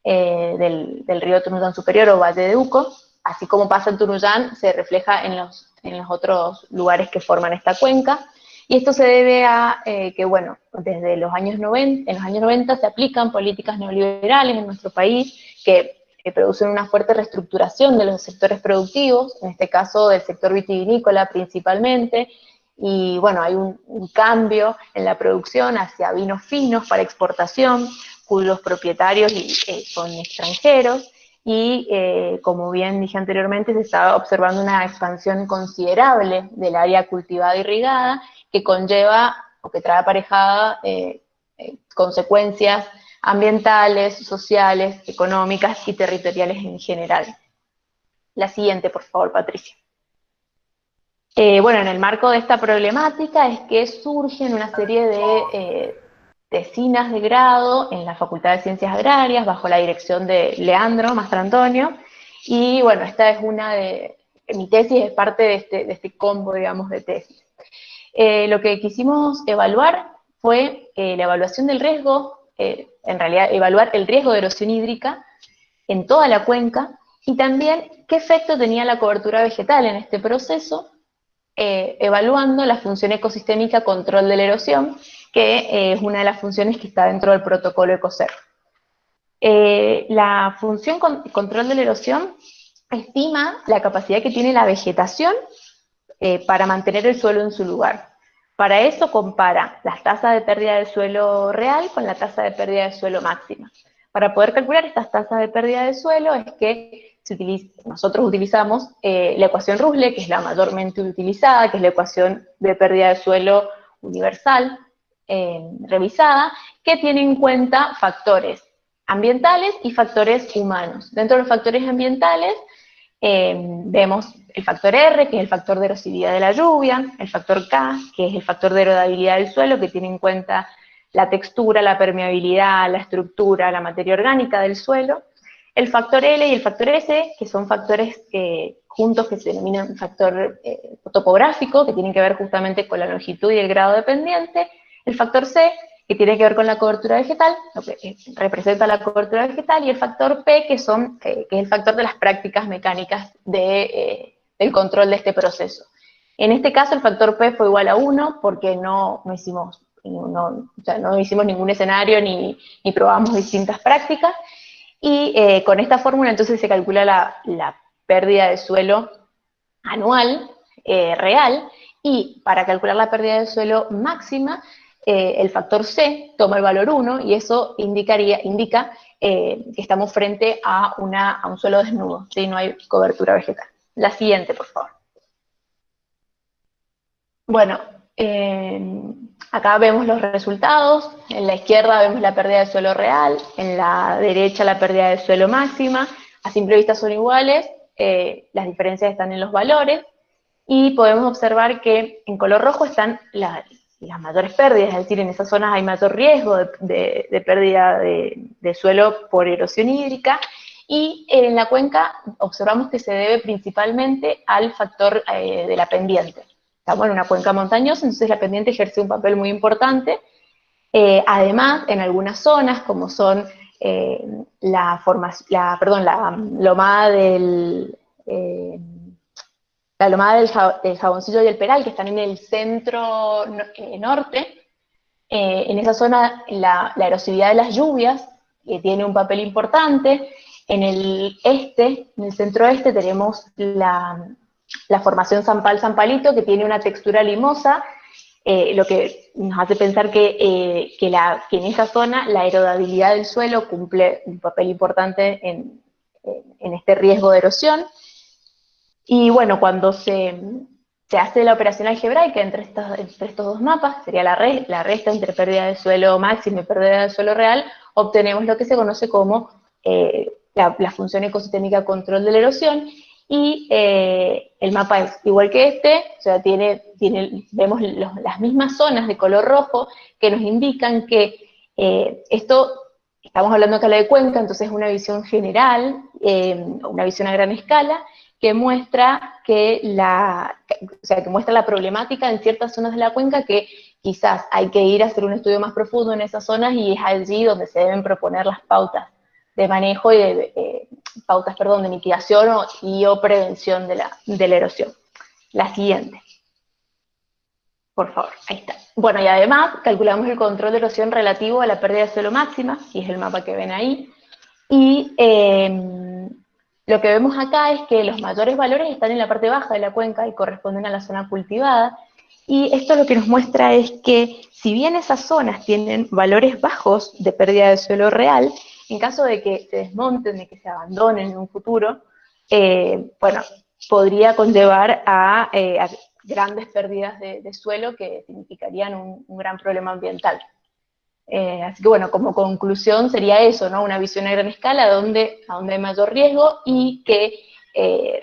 del río Tunuyán Superior o Valle de Uco. Así como pasa en Tunuyán, se refleja en los otros lugares que forman esta cuenca. Y esto se debe a que, bueno, desde los años 90, en los años 90 se aplican políticas neoliberales en nuestro país que producen una fuerte reestructuración de los sectores productivos, en este caso del sector vitivinícola principalmente, y bueno, hay un cambio en la producción hacia vinos finos para exportación, cuyos propietarios son extranjeros, y como bien dije anteriormente, se está observando una expansión considerable del área cultivada e irrigada, que conlleva o que trae aparejada consecuencias ambientales, sociales, económicas y territoriales en general. La siguiente, por favor, Patricia. Bueno, en el marco de esta problemática es que surgen una serie de tesinas de grado en la Facultad de Ciencias Agrarias, bajo la dirección de Leandro Mastrantonio, y bueno, esta es mi tesis es parte de este combo, digamos, de tesis. Lo que quisimos evaluar fue la evaluación del riesgo, en realidad evaluar el riesgo de erosión hídrica en toda la cuenca, y también qué efecto tenía la cobertura vegetal en este proceso, evaluando la función ecosistémica control de la erosión, que es una de las funciones que está dentro del protocolo ECOCER. La función control de la erosión estima la capacidad que tiene la vegetación para mantener el suelo en su lugar. Para eso compara las tasas de pérdida de suelo real con la tasa de pérdida de suelo máxima. Para poder calcular estas tasas de pérdida de suelo es que nosotros utilizamos la ecuación Rusle, que es la mayormente utilizada, que es la ecuación de pérdida de suelo universal, revisada, que tiene en cuenta factores ambientales y factores humanos. Dentro de los factores ambientales vemos el factor R, que es el factor de erosividad de la lluvia, el factor K, que es el factor de erodabilidad del suelo, que tiene en cuenta la textura, la permeabilidad, la estructura, la materia orgánica del suelo, el factor L y el factor S, que son factores juntos que se denominan factor topográfico, que tienen que ver justamente con la longitud y el grado de pendiente, el factor C, que tiene que ver con la cobertura vegetal, lo que representa la cobertura vegetal, y el factor P, que es el factor de las prácticas mecánicas del control de este proceso. En este caso el factor P fue igual a 1 porque no hicimos ningún escenario ni probamos distintas prácticas, y con esta fórmula entonces se calcula la pérdida de suelo anual real, y para calcular la pérdida de suelo máxima, el factor C toma el valor 1, y eso indica que estamos frente a un suelo desnudo, ¿sí? No hay cobertura vegetal. La siguiente, por favor. Bueno, acá vemos los resultados. En la izquierda vemos la pérdida de suelo real, en la derecha la pérdida de suelo máxima. A simple vista son iguales, las diferencias están en los valores, y podemos observar que en color rojo están las mayores pérdidas, es decir, en esas zonas hay mayor riesgo de pérdida de suelo por erosión hídrica, y en la cuenca observamos que se debe principalmente al factor de la pendiente. Estamos en una cuenca montañosa, entonces la pendiente ejerce un papel muy importante. Además, en algunas zonas, como son la lomada del Jaboncillo y el Peral, que están en el centro norte, en esa zona la erosividad de las lluvias tiene un papel importante. En el centro-este tenemos la formación San Palito, que tiene una textura limosa, lo que nos hace pensar que en esa zona la erodabilidad del suelo cumple un papel importante en este riesgo de erosión. Y bueno, cuando se hace la operación algebraica entre estos dos mapas, sería la resta entre pérdida de suelo máxima y pérdida de suelo real, obtenemos lo que se conoce como la función ecosistémica control de la erosión, y el mapa es igual que o sea, vemos las mismas zonas de color rojo que nos indican que estamos hablando acá de cuenca, entonces es una visión general, una visión a gran escala, que muestra que muestra la problemática en ciertas zonas de la cuenca que quizás hay que ir a hacer un estudio más profundo en esas zonas y es allí donde se deben proponer las pautas de manejo y de mitigación o prevención de la erosión. La siguiente. Por favor, ahí está. Bueno, y además calculamos el control de erosión relativo a la pérdida de suelo máxima, que es el mapa que ven ahí, y lo que vemos acá es que los mayores valores están en la parte baja de la cuenca y corresponden a la zona cultivada, y esto lo que nos muestra es que si bien esas zonas tienen valores bajos de pérdida de suelo real, en caso de que se desmonten, de que se abandonen en un futuro, bueno, podría conllevar a grandes pérdidas de suelo que significarían un gran problema ambiental. Así que bueno, como conclusión sería eso, ¿no? Una visión a gran escala a donde hay mayor riesgo y que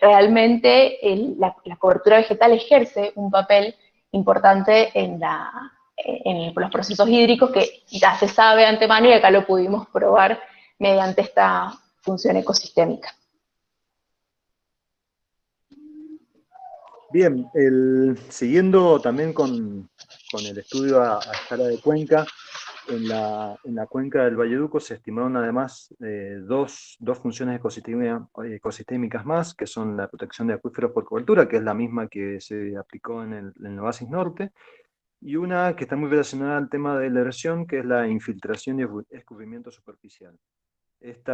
realmente la cobertura vegetal ejerce un papel importante en los procesos hídricos que ya se sabe de antemano y acá lo pudimos probar mediante esta función ecosistémica. Bien, siguiendo también con el estudio a escala de cuenca, en la cuenca del Valleduco se estimaron además dos funciones ecosistémicas más, que son la protección de acuíferos por cobertura, que es la misma que se aplicó en el Oasis Norte, y una que está muy relacionada al tema de la erosión, que es la infiltración y escurrimiento superficial. Este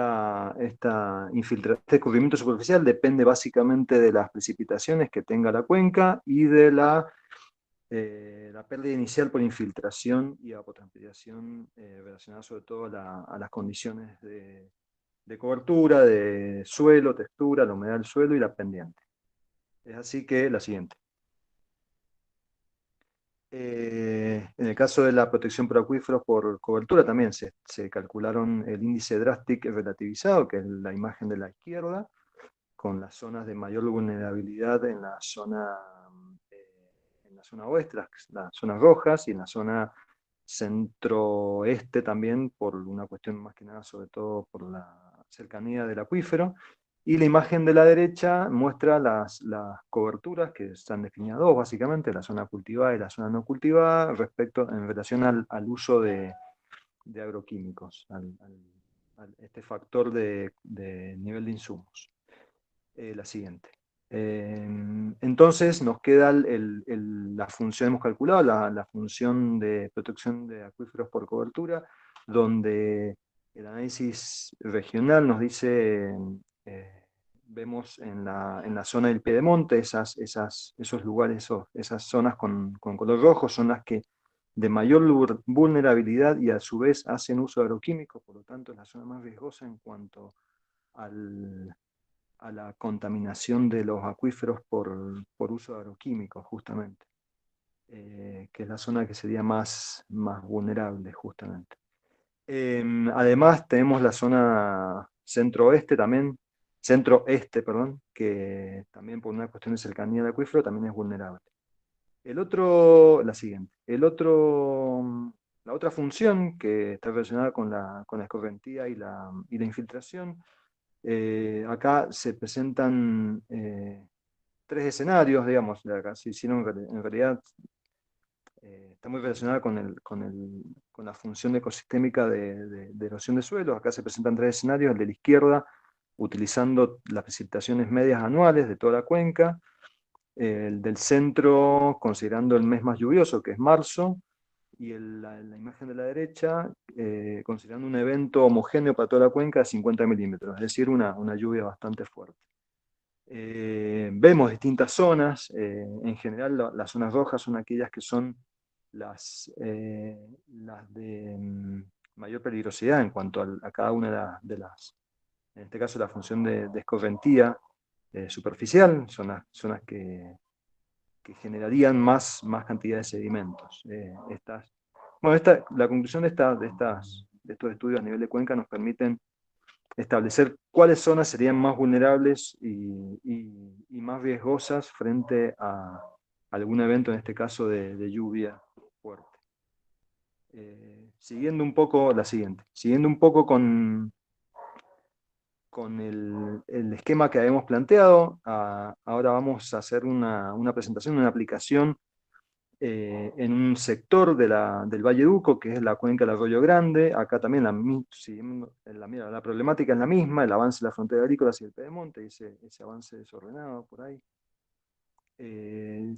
escurrimiento superficial depende básicamente de las precipitaciones que tenga la cuenca y de la pérdida inicial por infiltración y evapotranspiración relacionada sobre todo a las condiciones de cobertura, de suelo, textura, la humedad del suelo y la pendiente. Es así que la siguiente. En el caso de la protección por acuíferos por cobertura también se calcularon el índice Drastic relativizado, que es la imagen de la izquierda, con las zonas de mayor vulnerabilidad en la zona oeste, las zonas rojas, y en la zona centro-este también, por una cuestión más que nada, sobre todo por la cercanía del acuífero. Y la imagen de la derecha muestra las coberturas, que están definidas dos básicamente, la zona cultivada y la zona no cultivada, en relación al uso de agroquímicos, este factor de nivel de insumos. La siguiente. Entonces nos queda la función, hemos calculado la función de protección de acuíferos por cobertura, donde el análisis regional nos dice, vemos en la zona del Piedemonte, esos lugares, esas zonas con color rojo son las que de mayor vulnerabilidad y a su vez hacen uso de agroquímicos, por lo tanto es la zona más riesgosa en cuanto a la contaminación de los acuíferos por uso de agroquímicos, justamente, que es la zona que sería más vulnerable, justamente. Además tenemos la zona centro-este, que también por una cuestión de cercanía al acuífero también es vulnerable. La siguiente. La otra función que está relacionada con la escorrentía y la infiltración, acá se presentan tres escenarios, digamos, acá se hicieron en realidad, está muy relacionada con la función ecosistémica de erosión de suelo. Acá se presentan tres escenarios: el de la izquierda, utilizando las precipitaciones medias anuales de toda la cuenca; el del centro, considerando el mes más lluvioso, que es marzo; y la imagen de la derecha, considerando un evento homogéneo para toda la cuenca de 50 milímetros, es decir, una lluvia bastante fuerte. Vemos distintas zonas, en general las zonas rojas son aquellas que son las de mayor peligrosidad en cuanto a cada una de las, en este caso la función de escorrentía superficial, son las que generarían más cantidad de sedimentos. La conclusión de estos estudios a nivel de cuenca nos permiten establecer cuáles zonas serían más vulnerables y más riesgosas frente a algún evento, en este caso de lluvia fuerte. Siguiendo un poco con el esquema que habíamos planteado, ahora vamos a hacer una presentación, una aplicación en un sector del Valle Duco, que es la cuenca del Arroyo Grande. Acá también la problemática es la misma, el avance de la frontera agrícola hacia el Pedemonte, ese avance desordenado por ahí.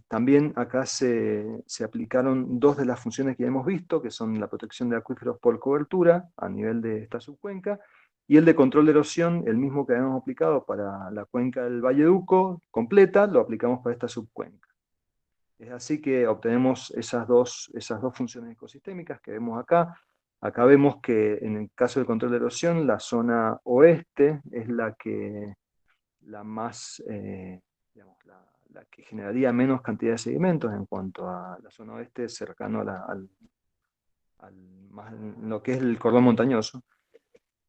También acá se aplicaron dos de las funciones que hemos visto, que son la protección de acuíferos por cobertura a nivel de esta subcuenca, y el de control de erosión, el mismo que habíamos aplicado para la cuenca del Valle Duco completa, lo aplicamos para esta subcuenca. Es así que obtenemos esas dos funciones ecosistémicas que vemos acá. Acá vemos que en el caso del control de erosión, la zona oeste es la más, digamos, la que generaría menos cantidad de sedimentos en cuanto a la zona oeste cercano más lo que es el cordón montañoso.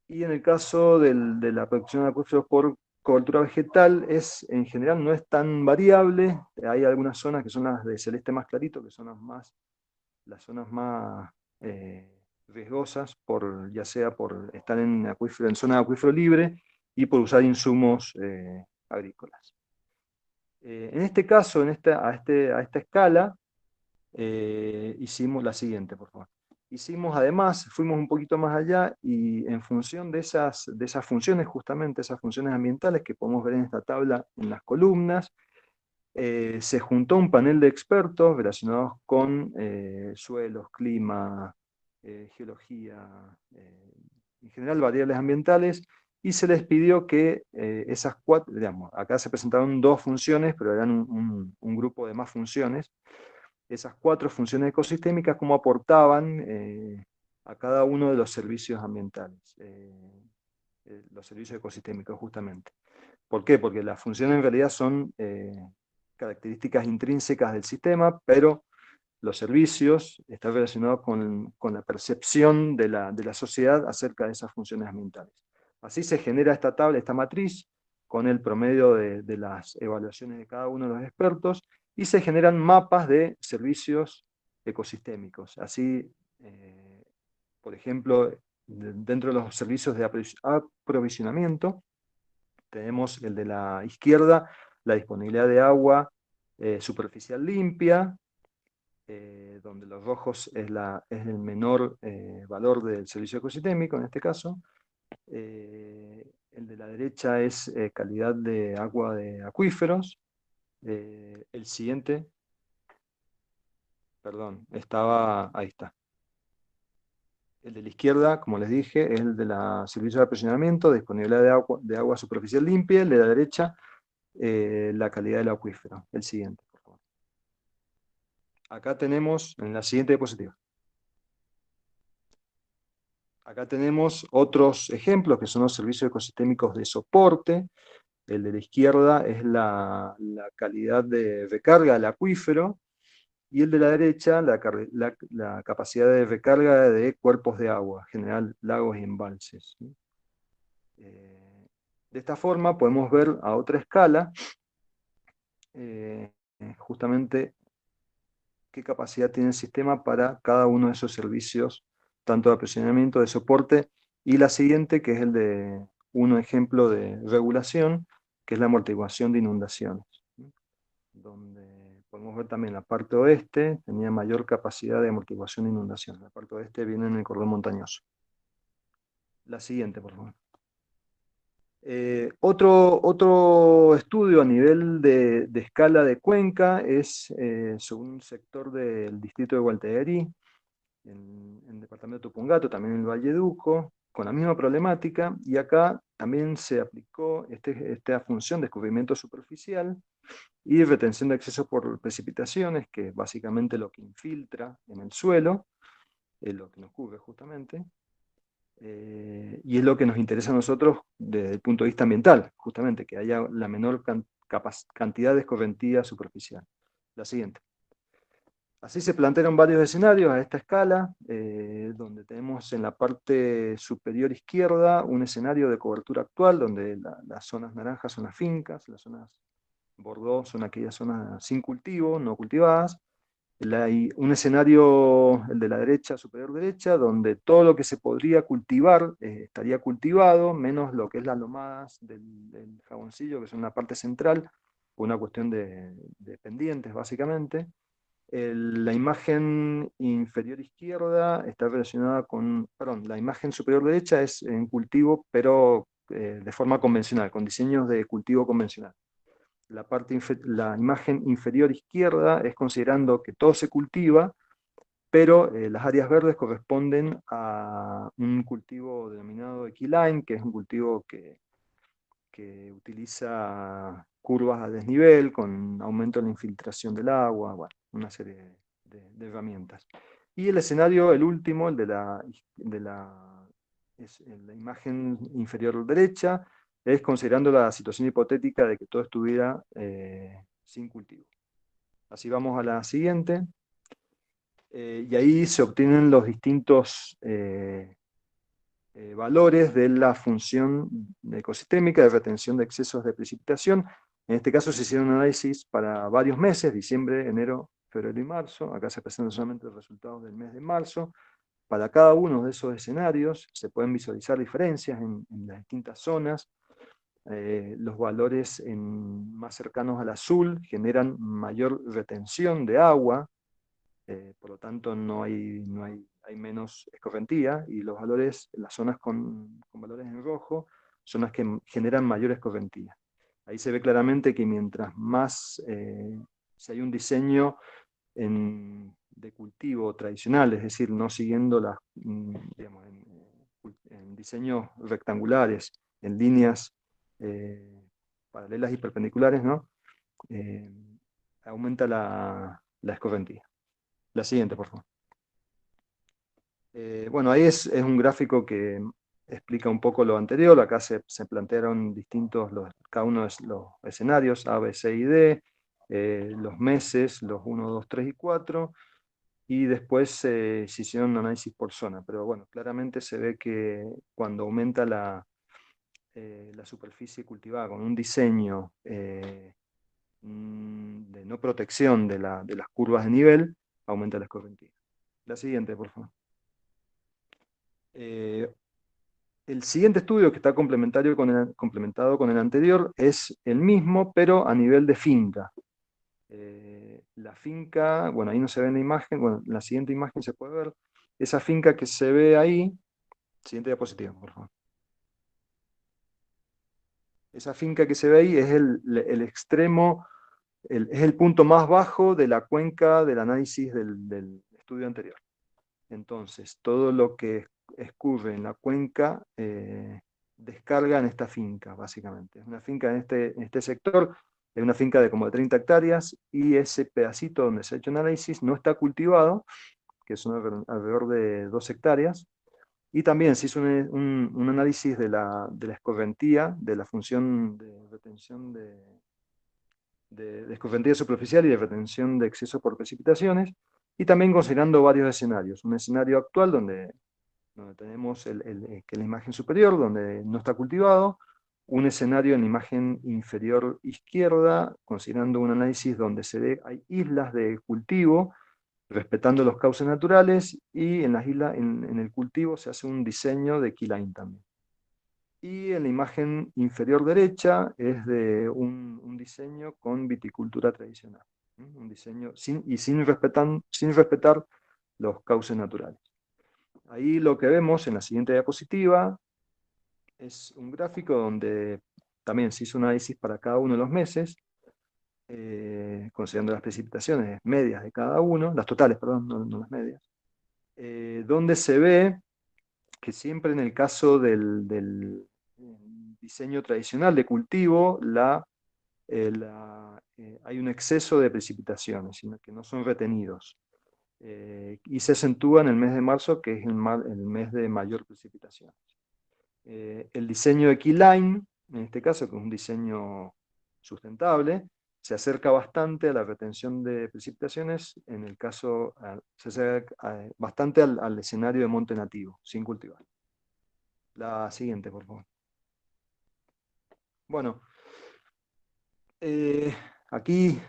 Y en el caso de la protección de acuíferos por cobertura vegetal, en general no es tan variable. Hay algunas zonas que son las de celeste más clarito, que son las zonas más riesgosas, ya sea por estar en zona de acuífero libre y por usar insumos agrícolas. En este caso, a esta escala, hicimos la siguiente, por favor. Además, fuimos un poquito más allá y en función de esas funciones, justamente esas funciones ambientales que podemos ver en esta tabla en las columnas, se juntó un panel de expertos relacionados con suelos, clima, geología, en general variables ambientales, y se les pidió que esas cuatro, digamos, acá se presentaron dos funciones, pero eran un grupo de más funciones. Esas cuatro funciones ecosistémicas, cómo aportaban a cada uno de los servicios ambientales, los servicios ecosistémicos justamente. ¿Por qué? Porque las funciones en realidad son características intrínsecas del sistema, pero los servicios están relacionados con la percepción de la sociedad acerca de esas funciones ambientales. Así se genera esta tabla, esta matriz, con el promedio de las evaluaciones de cada uno de los expertos, y se generan mapas de servicios ecosistémicos. Así, por ejemplo, dentro de los servicios de aprovisionamiento, tenemos el de la izquierda, la disponibilidad de agua superficial limpia, donde los rojos es el menor valor del servicio ecosistémico en este caso. El de la derecha es calidad de agua de acuíferos. El siguiente, perdón, ahí está. El de la izquierda, como les dije, es el de la servicio de aprovisionamiento, disponibilidad de agua superficial limpia. El de la derecha, la calidad del acuífero. El siguiente, por favor. Acá tenemos, en la siguiente diapositiva, acá tenemos otros ejemplos que son los servicios ecosistémicos de soporte. El de la izquierda es la calidad de recarga del acuífero, y el de la derecha la capacidad de recarga de cuerpos de agua, en general lagos y embalses. De esta forma podemos ver a otra escala justamente qué capacidad tiene el sistema para cada uno de esos servicios, tanto de aprovisionamiento, de soporte, y la siguiente, que es el de un ejemplo de regulación, que es la amortiguación de inundaciones, donde podemos ver también la parte oeste tenía mayor capacidad de amortiguación de inundación. La parte oeste viene en el cordón montañoso. La siguiente, por favor. Otro estudio a nivel de escala de cuenca es sobre un sector del distrito de Gualteguerí, en el departamento de Tupungato, también en el Valle Duco, con la misma problemática, y acá también se aplicó esta función de descubrimiento superficial y retención de acceso por precipitaciones, que es básicamente lo que infiltra en el suelo, es lo que nos cubre justamente, y es lo que nos interesa a nosotros desde el punto de vista ambiental, justamente, que haya la menor cantidad de escorrentía superficial. La siguiente. Así se plantearon varios escenarios a esta escala, donde tenemos en la parte superior izquierda un escenario de cobertura actual, donde las zonas naranjas son las fincas, las zonas Bordeaux son aquellas zonas sin cultivo, no cultivadas. Hay un escenario, el de la derecha, superior derecha, donde todo lo que se podría cultivar estaría cultivado, menos lo que es las lomadas del Jaboncillo, que son la parte central, por una cuestión de pendientes básicamente. La imagen inferior izquierda está relacionada con, perdón, la imagen superior derecha es en cultivo, pero de forma convencional, con diseños de cultivo convencional. La imagen inferior izquierda es considerando que todo se cultiva, pero las áreas verdes corresponden a un cultivo denominado Equiline, que es un cultivo que utiliza curvas a desnivel, con aumento en la infiltración del agua, bueno, una serie de herramientas. Y el escenario, el último, el de la imagen inferior derecha, es considerando la situación hipotética de que todo estuviera sin cultivo. Así vamos a la siguiente. Y ahí se obtienen los distintos valores de la función ecosistémica de retención de excesos de precipitación. En este caso se hicieron análisis para varios meses, diciembre, enero, febrero y marzo. Acá se presentan solamente los resultados del mes de marzo. Para cada uno de esos escenarios se pueden visualizar diferencias en las distintas zonas. Los valores más cercanos al azul generan mayor retención de agua, por lo tanto hay menos escorrentía, y los valores, las zonas con valores en rojo son las que generan mayor escorrentía. Ahí se ve claramente que mientras más, si hay un diseño de cultivo tradicional, es decir, no siguiendo digamos, en diseños rectangulares, en líneas paralelas y perpendiculares, ¿no? Aumenta la escorrentía. La siguiente, por favor. Bueno, ahí es un gráfico que explica un poco lo anterior. Acá se plantearon distintos, cada uno de los escenarios, A, B, C y D, los meses, los 1, 2, 3 y 4, y después se hicieron análisis por zona. Pero bueno, claramente se ve que cuando aumenta la superficie cultivada con un diseño de no protección de las curvas de nivel, aumenta la escorrentía. La siguiente, por favor. El siguiente estudio, que está complementado con el anterior, es el mismo, pero a nivel de finca. La finca, bueno, ahí no se ve en la imagen, bueno, en la siguiente imagen se puede ver. Esa finca que se ve ahí, siguiente diapositiva, por favor. Esa finca que se ve ahí es el extremo, es el punto más bajo de la cuenca del análisis del estudio anterior. Entonces, todo lo que escurre en la cuenca descarga en esta finca, básicamente. Es una finca en este sector, es una finca de como de 30 hectáreas, y ese pedacito donde se ha hecho análisis no está cultivado, que son alrededor de 2 hectáreas, y también se hizo un análisis de la escorrentía, de la función de retención de escorrentía superficial y de retención de exceso por precipitaciones, y también considerando varios escenarios. Un escenario actual donde tenemos que la imagen superior, donde no está cultivado, un escenario en la imagen inferior izquierda, considerando un análisis donde se ve hay islas de cultivo, respetando los cauces naturales, y en las islas, en el cultivo, se hace un diseño de keyline también. Y en la imagen inferior derecha es de un diseño con viticultura tradicional. Un diseño sin respetar los cauces naturales. Ahí lo que vemos en la siguiente diapositiva es un gráfico donde también se hizo un análisis para cada uno de los meses, considerando las precipitaciones medias de cada uno, las totales, perdón, no las medias, donde se ve que siempre en el caso del diseño tradicional de cultivo, hay un exceso de precipitaciones, sino que no son retenidos. Y se acentúa en el mes de marzo, que es el mes de mayor precipitación. El diseño de Keyline, en este caso, que es un diseño sustentable, se acerca bastante a la retención de precipitaciones, en el caso, se acerca bastante al escenario de monte nativo, sin cultivar. La siguiente, por favor. Bueno, aquí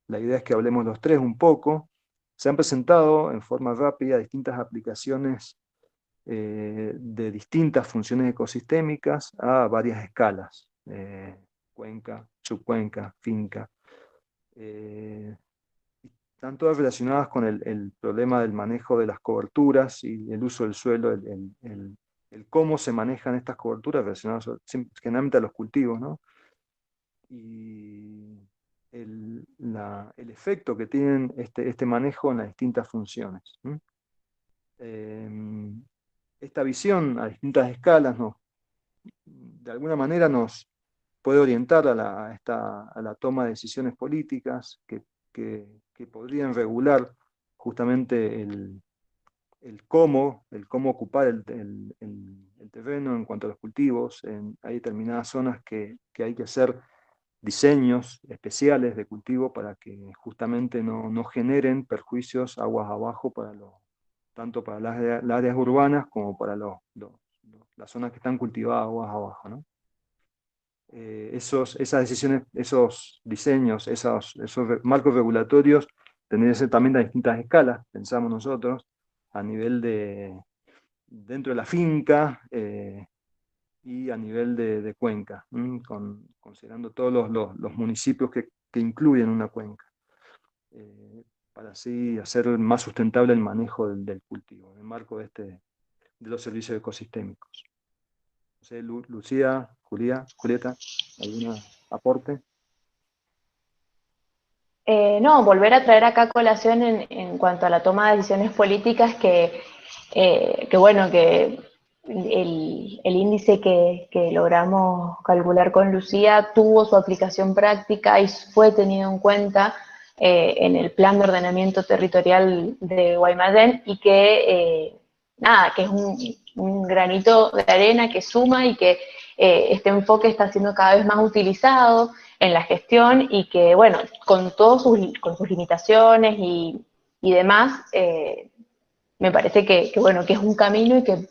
la idea es que hablemos los tres un poco. Se han presentado en forma rápida distintas aplicaciones de distintas funciones ecosistémicas a varias escalas. Cuenca, subcuenca, finca. están todas relacionadas con el problema del manejo de las coberturas y el uso del suelo, el cómo se manejan estas coberturas relacionadas generalmente a los cultivos, ¿no? Y el efecto que tienen este manejo en las distintas funciones. Esta visión a distintas escalas de alguna manera nos puede orientar a la toma de decisiones políticas que podrían regular justamente el cómo ocupar el terreno en cuanto a los cultivos. Hay determinadas zonas que hay que hacer diseños especiales de cultivo para que justamente no generen perjuicios aguas abajo tanto para las áreas urbanas como para las zonas que están cultivadas aguas abajo, ¿no? Esas decisiones, esos diseños, esos marcos regulatorios tendrían que ser también a distintas escalas, pensamos nosotros, a nivel dentro de la finca y a nivel de cuenca, considerando todos los municipios que incluyen una cuenca, para así hacer más sustentable el manejo del cultivo, en el marco de los servicios ecosistémicos. No sé, Lucía, Julieta, ¿algún aporte? No, volver a traer acá colación en cuanto a la toma de decisiones políticas que bueno, que el índice que logramos calcular con Lucía tuvo su aplicación práctica y fue tenido en cuenta en el plan de ordenamiento territorial de Guaymallén, y que es un granito de arena que suma, y que este enfoque está siendo cada vez más utilizado en la gestión, y que, bueno, con sus limitaciones y demás, me parece que es un camino y que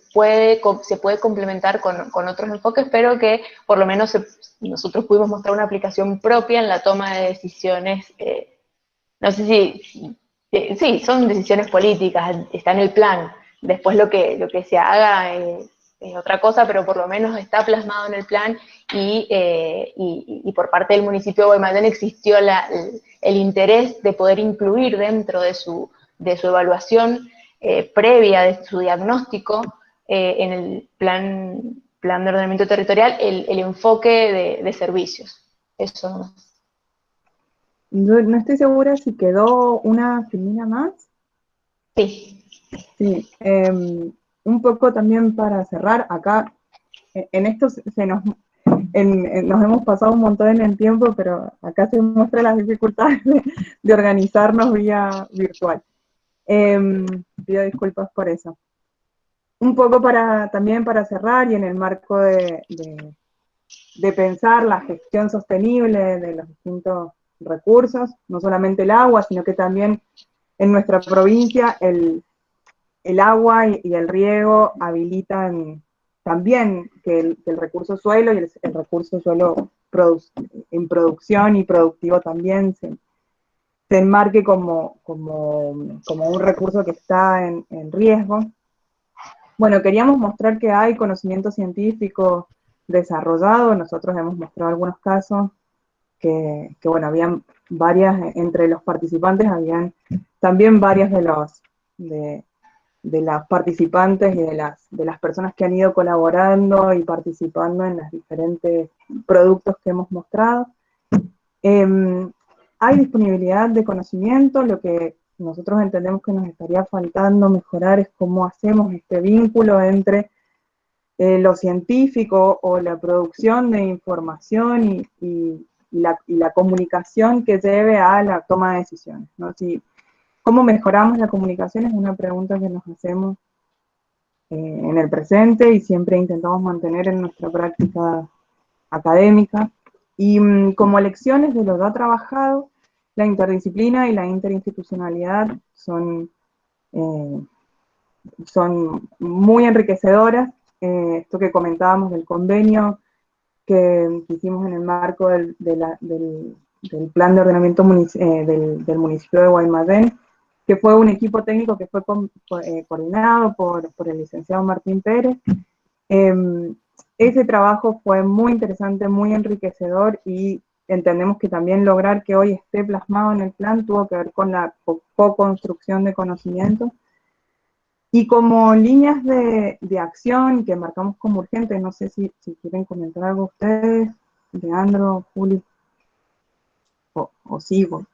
se puede complementar con otros enfoques, pero que por lo menos nosotros pudimos mostrar una aplicación propia en la toma de decisiones. No sé sí, son decisiones políticas, está en el plan. Después lo que se haga es otra cosa, pero por lo menos está plasmado en el plan, y por parte del municipio de Guaymallén existió el interés de poder incluir dentro de su evaluación previa, de su diagnóstico, en el plan de ordenamiento territorial, el enfoque de servicios. Eso no. No estoy segura si quedó una filmina más. Sí. Sí, un poco también para cerrar, acá en esto nos hemos pasado un montón en el tiempo, pero acá se muestran las dificultades de organizarnos vía virtual. Pido disculpas por eso. Un poco también para cerrar, y en el marco de pensar la gestión sostenible de los distintos recursos, no solamente el agua, sino que también en nuestra provincia el agua y el riego habilitan también que el recurso suelo y el recurso suelo en producción y productivo también se enmarque como un recurso que está en riesgo. Bueno, queríamos mostrar que hay conocimiento científico desarrollado. Nosotros hemos mostrado algunos casos que bueno, habían varias, entre los participantes habían también varias de las participantes y de las personas que han ido colaborando y participando en los diferentes productos que hemos mostrado. Hay disponibilidad de conocimiento. Lo que nosotros entendemos que nos estaría faltando mejorar es cómo hacemos este vínculo entre lo científico o la producción de información y la comunicación que lleve a la toma de decisiones, ¿no? ¿Cómo mejoramos la comunicación? Es una pregunta que nos hacemos en el presente y siempre intentamos mantener en nuestra práctica académica. Y como lecciones de lo que ha trabajado, la interdisciplina y la interinstitucionalidad son muy enriquecedoras. Esto que comentábamos del convenio que hicimos en el marco del plan de ordenamiento del municipio de Guaymallén, que fue un equipo técnico que fue coordinado por el licenciado Martín Pérez. Ese trabajo fue muy interesante, muy enriquecedor, y entendemos que también lograr que hoy esté plasmado en el plan tuvo que ver con la co-construcción de conocimiento. Y como líneas de acción que marcamos como urgentes, no sé si quieren comentar algo ustedes, Leandro, Juli, o sigo.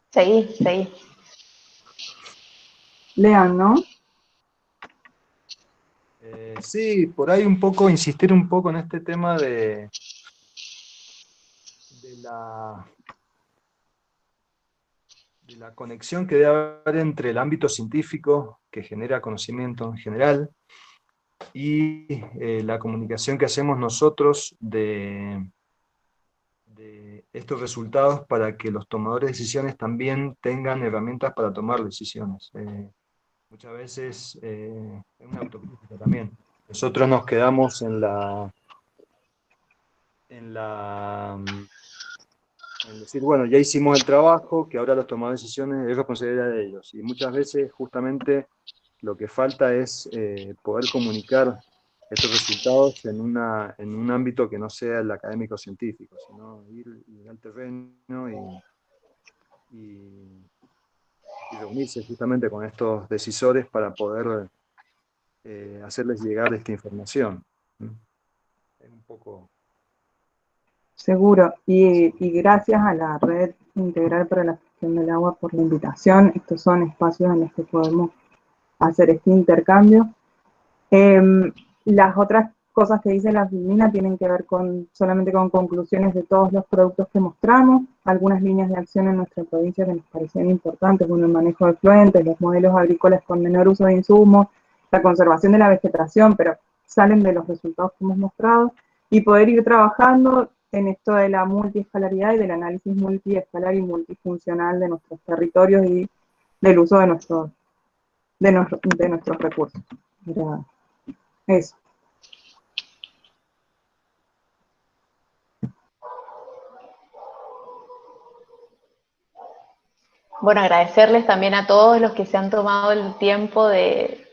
Seguí. Lean, ¿no? Sí, por ahí un poco, insistir un poco en este tema de la conexión que debe haber entre el ámbito científico, que genera conocimiento en general, y la comunicación que hacemos nosotros de estos resultados para que los tomadores de decisiones también tengan herramientas para tomar decisiones. Muchas veces es una autocrítica también. Nosotros nos quedamos en decir, bueno, ya hicimos el trabajo, que ahora los tomadores de decisiones es responsabilidad de ellos. Y muchas veces justamente lo que falta es poder comunicar estos resultados en un ámbito que no sea el académico-científico, sino ir al terreno y reunirse justamente con estos decisores para poder hacerles llegar esta información. Es un poco... Seguro, y gracias a la Red Integral para la Gestión del Agua por la invitación. Estos son espacios en los que podemos hacer este intercambio. Las otras cosas que dice la Filmina tienen que ver solamente con conclusiones de todos los productos que mostramos, algunas líneas de acción en nuestra provincia que nos parecían importantes, como el manejo de efluentes, los modelos agrícolas con menor uso de insumos, la conservación de la vegetación, pero salen de los resultados que hemos mostrado, y poder ir trabajando en esto de la multiescalaridad y del análisis multiescalar y multifuncional de nuestros territorios y del uso de nuestros recursos. Era eso. Bueno, agradecerles también a todos los que se han tomado el tiempo de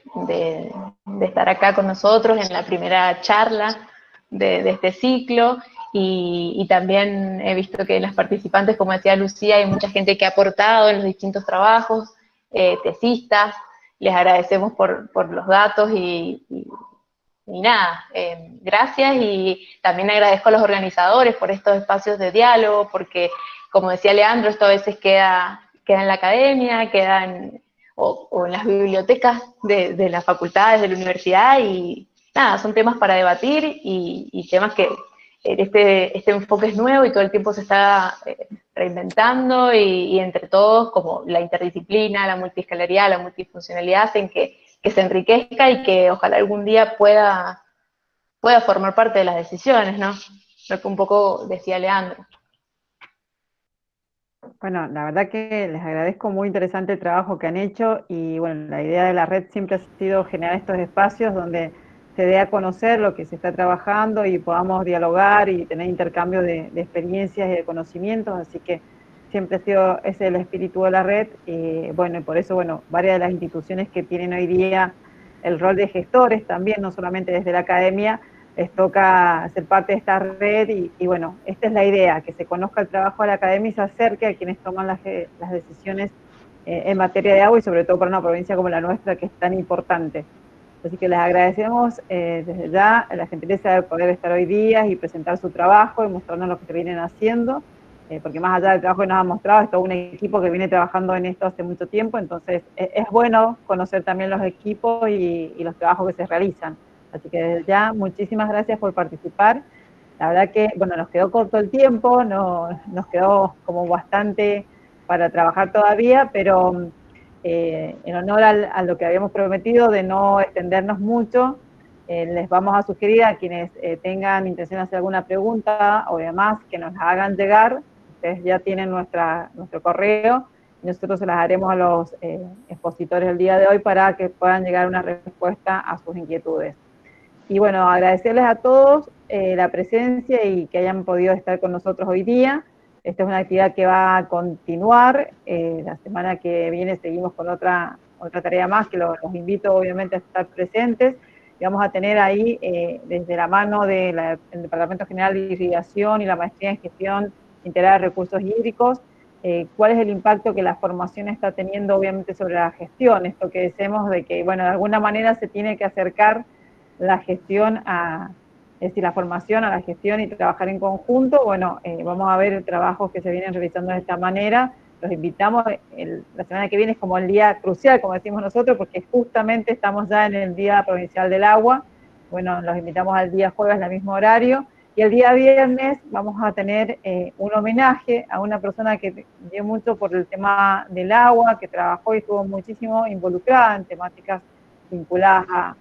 estar acá con nosotros en la primera charla de este ciclo, y también he visto que las participantes, como decía Lucía, hay mucha gente que ha aportado en los distintos trabajos, tesistas. Les agradecemos por los datos y nada, gracias, y también agradezco a los organizadores por estos espacios de diálogo, porque, como decía Leandro, esto a veces queda en la academia, o en las bibliotecas de las facultades, de la universidad, y nada, son temas para debatir, y temas que este enfoque es nuevo y todo el tiempo se está reinventando, y entre todos, como la interdisciplina, la multiescalaridad, la multifuncionalidad, hacen que se enriquezca y que ojalá algún día pueda formar parte de las decisiones, ¿no? Lo que un poco decía Leandro. Bueno, la verdad que les agradezco, muy interesante el trabajo que han hecho, y bueno, la idea de la red siempre ha sido generar estos espacios donde se dé a conocer lo que se está trabajando y podamos dialogar y tener intercambio de experiencias y de conocimientos, así que siempre ha sido ese el espíritu de la red, y bueno, y por eso, bueno, varias de las instituciones que tienen hoy día el rol de gestores también, no solamente desde la academia, les toca ser parte de esta red, y bueno, esta es la idea, que se conozca el trabajo de la academia y se acerque a quienes toman las decisiones en materia de agua, y sobre todo para una provincia como la nuestra, que es tan importante. Así que les agradecemos desde ya la gentileza de poder estar hoy día y presentar su trabajo y mostrarnos lo que vienen haciendo, porque más allá del trabajo que nos han mostrado, es todo un equipo que viene trabajando en esto hace mucho tiempo, entonces es bueno conocer también los equipos y los trabajos que se realizan. Así que desde ya, muchísimas gracias por participar. La verdad que, bueno, nos quedó corto el tiempo, nos quedó como bastante para trabajar todavía, pero en honor a lo que habíamos prometido de no extendernos mucho, les vamos a sugerir a quienes tengan intención de hacer alguna pregunta o demás, que nos la hagan llegar. Ustedes ya tienen nuestro correo, y nosotros se las haremos a los expositores el día de hoy para que puedan llegar una respuesta a sus inquietudes. Y bueno, agradecerles a todos la presencia y que hayan podido estar con nosotros hoy día. Esta es una actividad que va a continuar. La semana que viene seguimos con otra tarea más, que los invito obviamente a estar presentes. Y vamos a tener ahí, desde la mano del Departamento General de Irrigación y la Maestría en Gestión Integral de Recursos Hídricos, cuál es el impacto que la formación está teniendo obviamente sobre la gestión, esto que decimos de que, bueno, de alguna manera se tiene que acercar la gestión es decir, la formación a la gestión y trabajar en conjunto. Bueno, vamos a ver trabajos que se vienen realizando de esta manera. Los invitamos, la semana que viene es como el día crucial, como decimos nosotros, porque justamente estamos ya en el Día Provincial del Agua. Bueno, los invitamos al día jueves al mismo horario, y el día viernes vamos a tener un homenaje a una persona que dio mucho por el tema del agua, que trabajó y estuvo muchísimo involucrada en temáticas vinculadas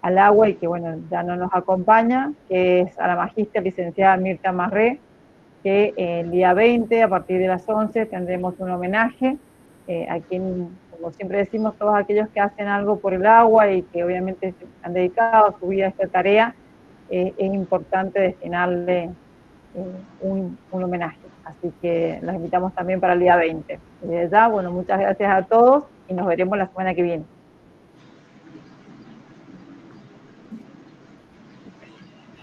al agua y que, bueno, ya no nos acompaña, que es a la magíster licenciada Mirta Marré, que el día 20, a partir de las 11, tendremos un homenaje a quien, como siempre decimos, todos aquellos que hacen algo por el agua y que obviamente se han dedicado su vida a esta tarea, es importante destinarle un homenaje. Así que los invitamos también para el día 20. Desde ya, bueno, muchas gracias a todos y nos veremos la semana que viene.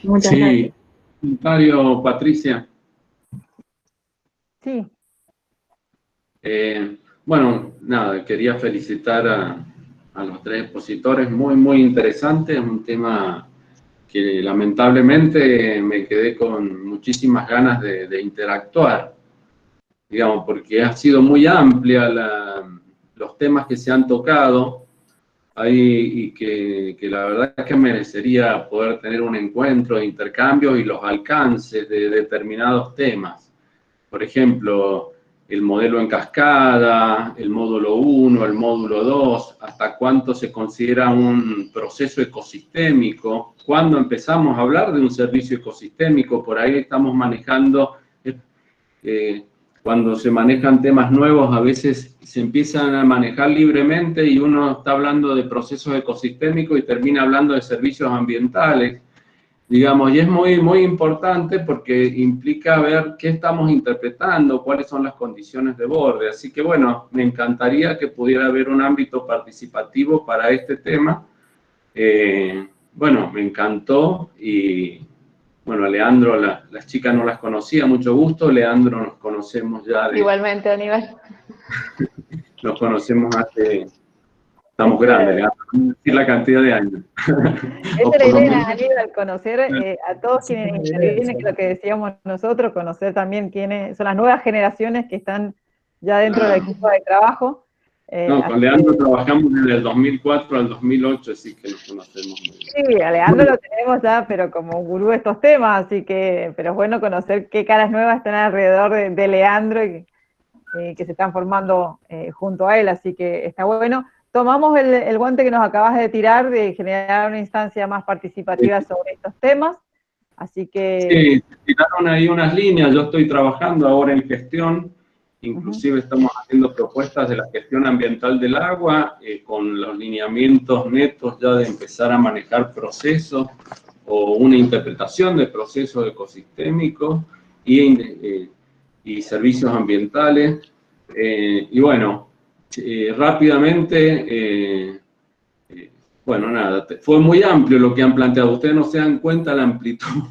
Muchas gracias. Comentario, Patricia. Sí. Bueno, nada, quería felicitar a los tres expositores, muy interesante, es un tema que lamentablemente me quedé con muchísimas ganas de interactuar, digamos, porque ha sido muy amplia los temas que se han tocado ahí y que la verdad es que merecería poder tener un encuentro de intercambio y los alcances de determinados temas. Por ejemplo, el modelo en cascada, el módulo 1, el módulo 2, hasta cuánto se considera un proceso ecosistémico, cuándo empezamos a hablar de un servicio ecosistémico, por ahí estamos manejando, cuando se manejan temas nuevos a veces se empiezan a manejar libremente y uno está hablando de procesos ecosistémicos y termina hablando de servicios ambientales, digamos, y es muy importante porque implica ver qué estamos interpretando, cuáles son las condiciones de borde. Así que, bueno, me encantaría que pudiera haber un ámbito participativo para este tema. Bueno, me encantó y, bueno, Leandro, las chicas no las conocía, mucho gusto. Leandro nos conocemos ya de... Igualmente, Aníbal. Nos conocemos hace... Estamos grandes, Leandro, no decir la cantidad de años. Esa es la idea, Aníbal, conocer a todos quienes intervienen, que es lo que decíamos nosotros, conocer también quiénes son las nuevas generaciones que están ya dentro del equipo de trabajo. No, con Leandro trabajamos desde el 2004 al 2008, así que nos conocemos muy bien. Sí, a Leandro lo tenemos ya, pero como gurú de estos temas, así que, pero es bueno conocer qué caras nuevas están alrededor de Leandro y que se están formando junto a él, así que está bueno. Tomamos el guante que nos acabas de tirar de generar una instancia más participativa sobre estos temas, así que... Sí, tiraron ahí unas líneas, yo estoy trabajando ahora en gestión, inclusive estamos haciendo propuestas de la gestión ambiental del agua, con los lineamientos netos ya de empezar a manejar procesos o una interpretación de procesos ecosistémicos y servicios ambientales, y bueno, rápidamente, bueno, nada, fue muy amplio lo que han planteado. Ustedes no se dan cuenta la amplitud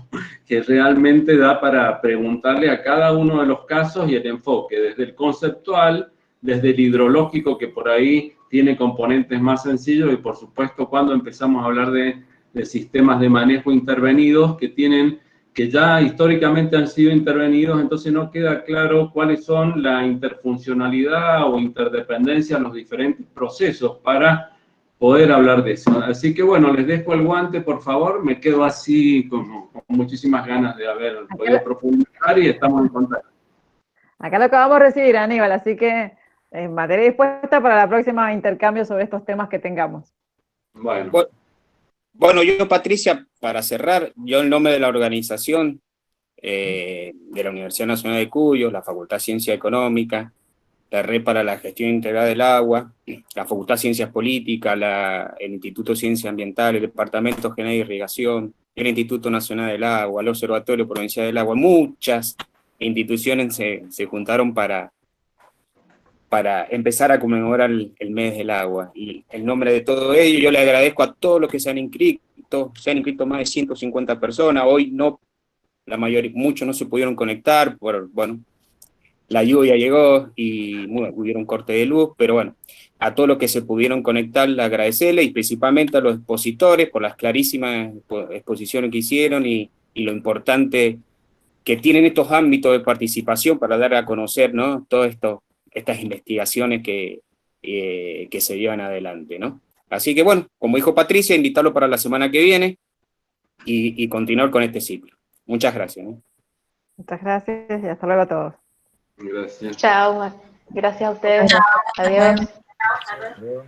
que realmente da para preguntarle a cada uno de los casos y el enfoque, desde el conceptual, desde el hidrológico, que por ahí tiene componentes más sencillos, y por supuesto cuando empezamos a hablar de sistemas de manejo intervenidos que ya históricamente han sido intervenidos, entonces no queda claro cuáles son la interfuncionalidad o interdependencia de los diferentes procesos para poder hablar de eso. Así que bueno, les dejo el guante, por favor, me quedo así con muchísimas ganas de haber podido profundizar y estamos en contacto. Acá lo acabamos de recibir, Aníbal, así que materia dispuesta para la próxima intercambio sobre estos temas que tengamos. Bueno, yo, Patricia, para cerrar, yo en nombre de la organización de la Universidad Nacional de Cuyo, la Facultad de Ciencia Económica, la Red para la Gestión Integral del Agua, la Facultad de Ciencias Políticas, el Instituto de Ciencias Ambientales, el Departamento General de Irrigación, el Instituto Nacional del Agua, el Observatorio Provincial del Agua, muchas instituciones se juntaron para empezar a conmemorar el mes del agua. Y en nombre de todo ello, yo le agradezco a todos los que se han inscrito más de 150 personas. Hoy no la mayoría, muchos no se pudieron conectar, bueno, la lluvia llegó y hubieron corte de luz, pero bueno, a todos los que se pudieron conectar, agradecerle, y principalmente a los expositores por las clarísimas exposiciones que hicieron y lo importante que tienen estos ámbitos de participación para dar a conocer, ¿no?, todas estas investigaciones que se llevan adelante, ¿no? Así que bueno, como dijo Patricia, invitarlo para la semana que viene y continuar con este ciclo. Muchas gracias, ¿no? Muchas gracias y hasta luego a todos. Gracias. Chao, gracias a ustedes. Adiós. Adiós.